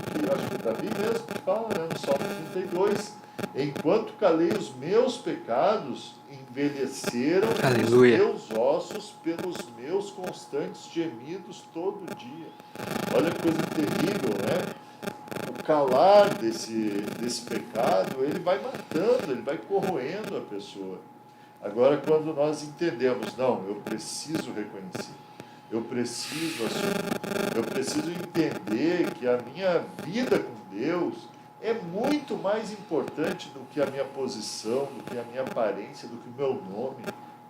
que acho que Davi mesmo fala, né, no Salmo 32. Enquanto calei os meus pecados, envelheceram Aleluia. os meus ossos pelos meus constantes gemidos todo dia. Olha que coisa terrível, né? O calar desse pecado, ele vai matando, ele vai corroendo a pessoa. Agora, quando nós entendemos, não, eu preciso reconhecer, eu preciso assumir, eu preciso entender que a minha vida com Deus é muito mais importante do que a minha posição, do que a minha aparência, do que o meu nome.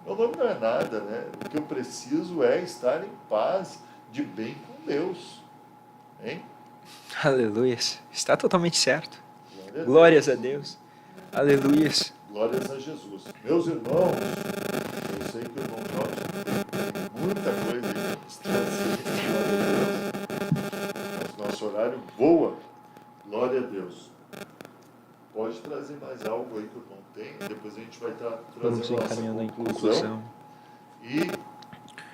Meu nome não é nada, né? O que eu preciso é estar em paz, de bem com Deus. Hein? Aleluia. Está totalmente certo. Glórias a Deus. Aleluia. Glórias a Jesus. Meus irmãos, eu sei que o irmão Jorge tem muita coisa aí para trazer. Glória a Deus. Mas nosso horário voa. Glória a Deus. Pode trazer mais algo aí que o irmão tem. Depois a gente vai estar trazendo a nossa conclusão. E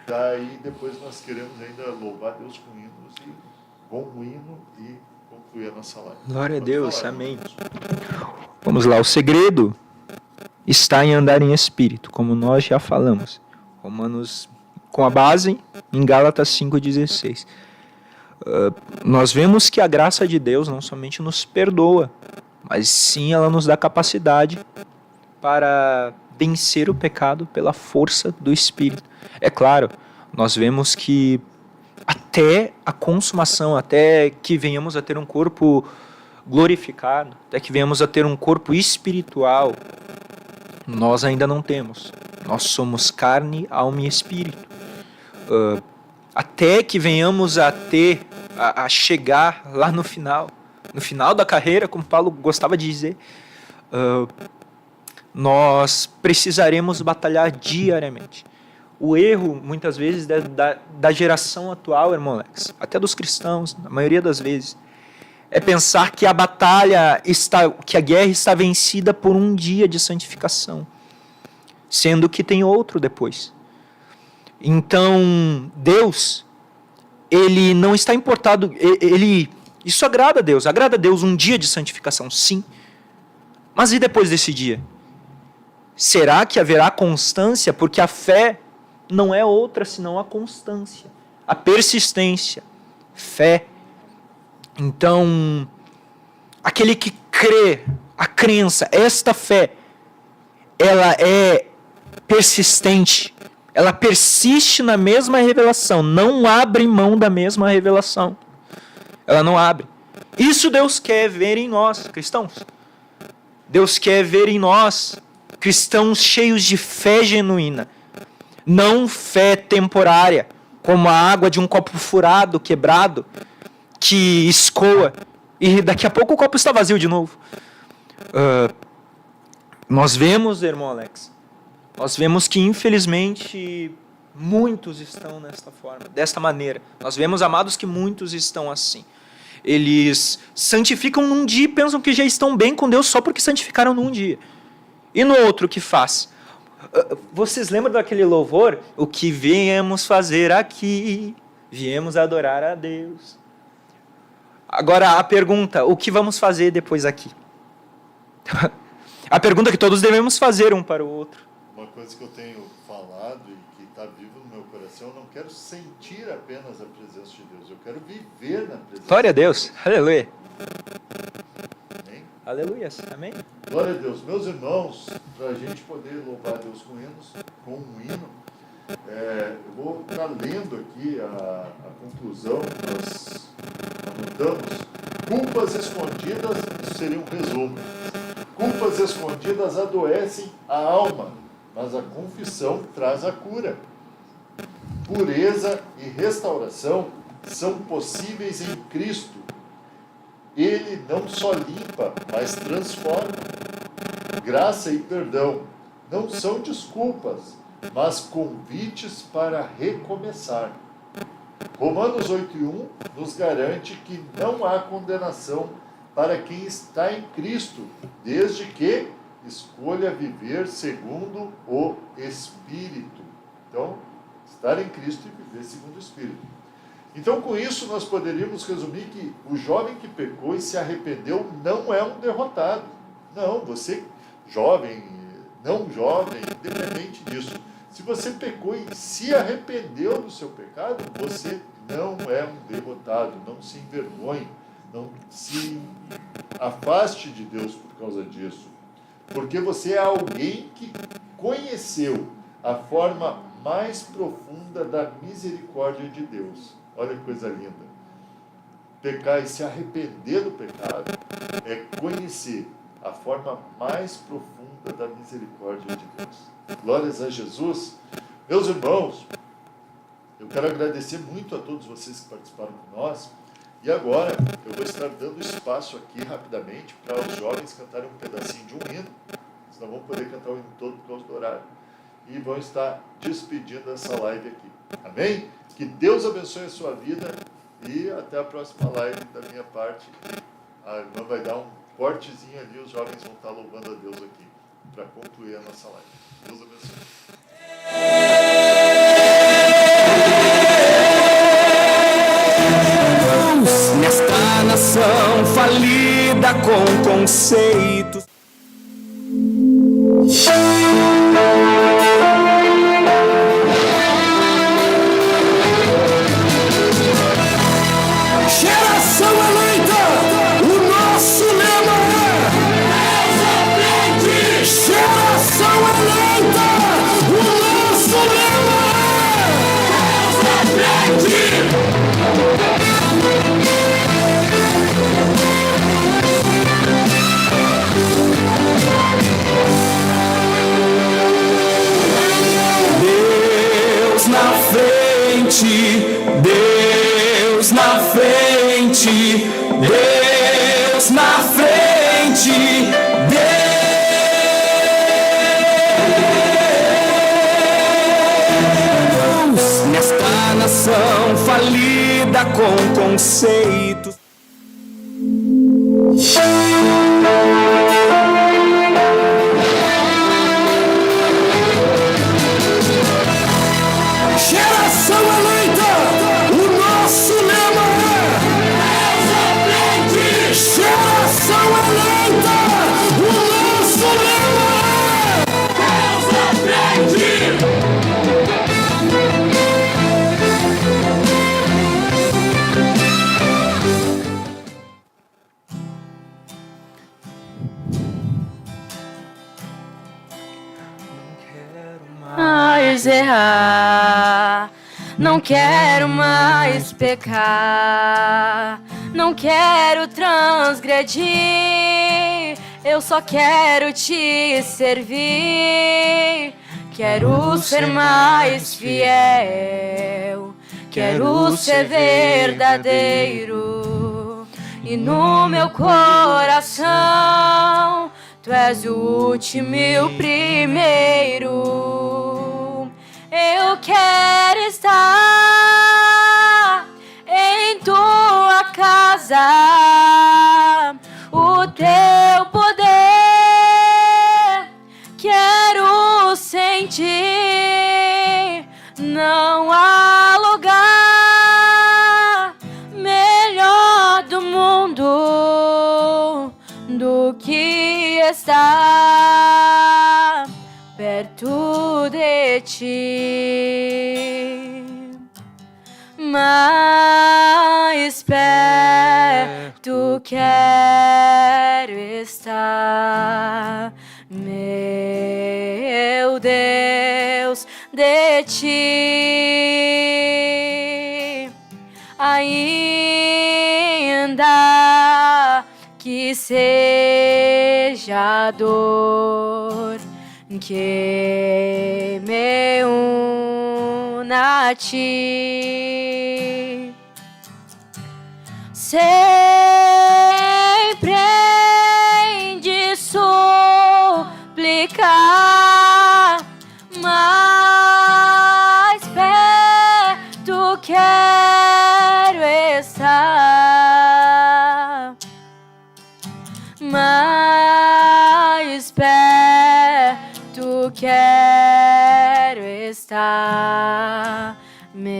daí depois nós queremos ainda louvar Deus com hinos e com um hino e concluir a nossa live. Glória a Deus, amém. Vamos lá, o segredo está em andar em espírito, como nós já falamos. Romanos, com a base em Gálatas 5,16. Nós vemos que a graça de Deus não somente nos perdoa, mas sim ela nos dá capacidade para vencer o pecado pela força do Espírito. É claro, nós vemos que até a consumação, até que venhamos a ter um corpo glorificado, até que venhamos a ter um corpo espiritual, nós ainda não temos. Nós somos carne, alma e espírito. Até que venhamos a ter, a chegar lá no final da carreira, como Paulo gostava de dizer, nós precisaremos batalhar diariamente. O erro, muitas vezes, da geração atual, irmão Alex, até dos cristãos, na maioria das vezes, é pensar que a batalha que a guerra está vencida por um dia de santificação, sendo que tem outro depois. Então, Deus, Ele não está importado, isso agrada a Deus um dia de santificação, sim. Mas e depois desse dia? Será que haverá constância? Porque a fé não é outra senão a constância, a persistência, fé. Então, aquele que crê, a crença, esta fé, ela é persistente, ela persiste na mesma revelação, não abre mão da mesma revelação. Ela não abre. Isso Deus quer ver em nós, cristãos. Deus quer ver em nós, cristãos cheios de fé genuína. Não fé temporária, como a água de um copo furado, quebrado, que escoa, e daqui a pouco o copo está vazio de novo. Nós vemos, irmão Alex, nós vemos que infelizmente Muitos estão nesta forma, desta maneira. Nós vemos, amados, que muitos estão assim. Eles santificam num dia e pensam que já estão bem com Deus só porque santificaram num dia. E no outro, o que faz? Vocês lembram daquele louvor? O que viemos fazer aqui? Viemos adorar a Deus. Agora a pergunta, o que vamos fazer depois aqui? A pergunta que todos devemos fazer um para o outro. Uma coisa que eu tenho falado e que está vivo no meu coração, eu não quero sentir apenas a presença de Deus, eu quero viver na presença. Glória a Deus, aleluia. Amém? Aleluia, amém. Glória a Deus. Meus irmãos, para a gente poder louvar a Deus com um hino, eu vou estar lendo aqui a conclusão, nós anotamos, culpas escondidas, isso seria um resumo. Culpas escondidas adoecem a alma, mas a confissão traz a cura. Pureza e restauração são possíveis em Cristo. Ele não só limpa, mas transforma. Graça e perdão não são desculpas, mas convites para recomeçar. Romanos 8:1 nos garante que não há condenação para quem está em Cristo, desde que escolha viver segundo o Espírito. Então, estar em Cristo e viver segundo o Espírito. Então, com isso, nós poderíamos resumir que o jovem que pecou e se arrependeu não é um derrotado. Não, você, jovem, não jovem, independente disso, se você pecou e se arrependeu do seu pecado, você não é um derrotado, não se envergonhe, não se afaste de Deus por causa disso. Porque você é alguém que conheceu a forma mais profunda da misericórdia de Deus. Olha que coisa linda. Pecar e se arrepender do pecado é conhecer a forma mais profunda da misericórdia de Deus. Glórias a Jesus. Meus irmãos, eu quero agradecer muito a todos vocês que participaram com nós. E agora eu vou estar dando espaço aqui rapidamente para os jovens cantarem um pedacinho de um hino. Eles não vão poder cantar o hino todo por causa do horário. E vão estar despedindo essa live aqui. Amém? Que Deus abençoe a sua vida e até a próxima live da minha parte. A irmã vai dar um cortezinho ali, os jovens vão estar louvando a Deus aqui para concluir a nossa live. Deus abençoe. Nesta nação falida com conceitos. Geração eleita, o nosso lema é Deus à frente! Geração eleita, o nosso lema Deus à frente! Deus na frente, Deus na frente, Deus na frente, Deus nesta nação falida com conceitos. Geração eleita, o nosso lema é Deus à frente! Geração eleita, o nosso lema Deus à frente! mais errar, não quero mais pecar, não quero transgredir, eu só quero te servir, quero ser mais fiel, quero ser verdadeiro, e no meu coração tu és o último e o primeiro. Eu Eu quero estar em tua casa, o teu poder quero sentir. Não há lugar melhor do mundo do que estar perto de ti. Mais perto quero estar, meu Deus, de ti. Ainda que seja dor que me una a ti, sempre em de suplicar, mais perto quero estar, mais perto quero estar, meu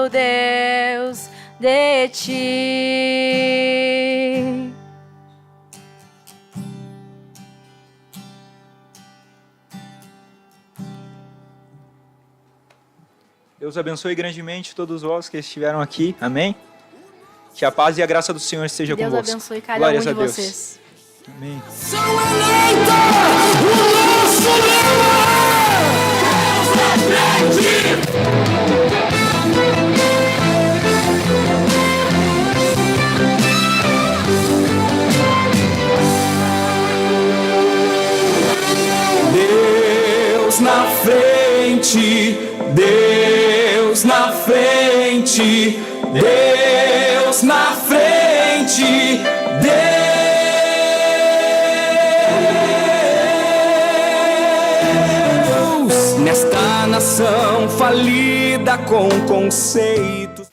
Deus, de ti. Deus abençoe grandemente todos vós que estiveram aqui. Amém? Que a paz e a graça do Senhor esteja Deus convosco. abençoe cada Glórias um a de Deus. vocês. Amém. São eleita! O nosso lema Deus na frente, Deus na frente, Deus na frente, Deus nesta nação falida com conceitos.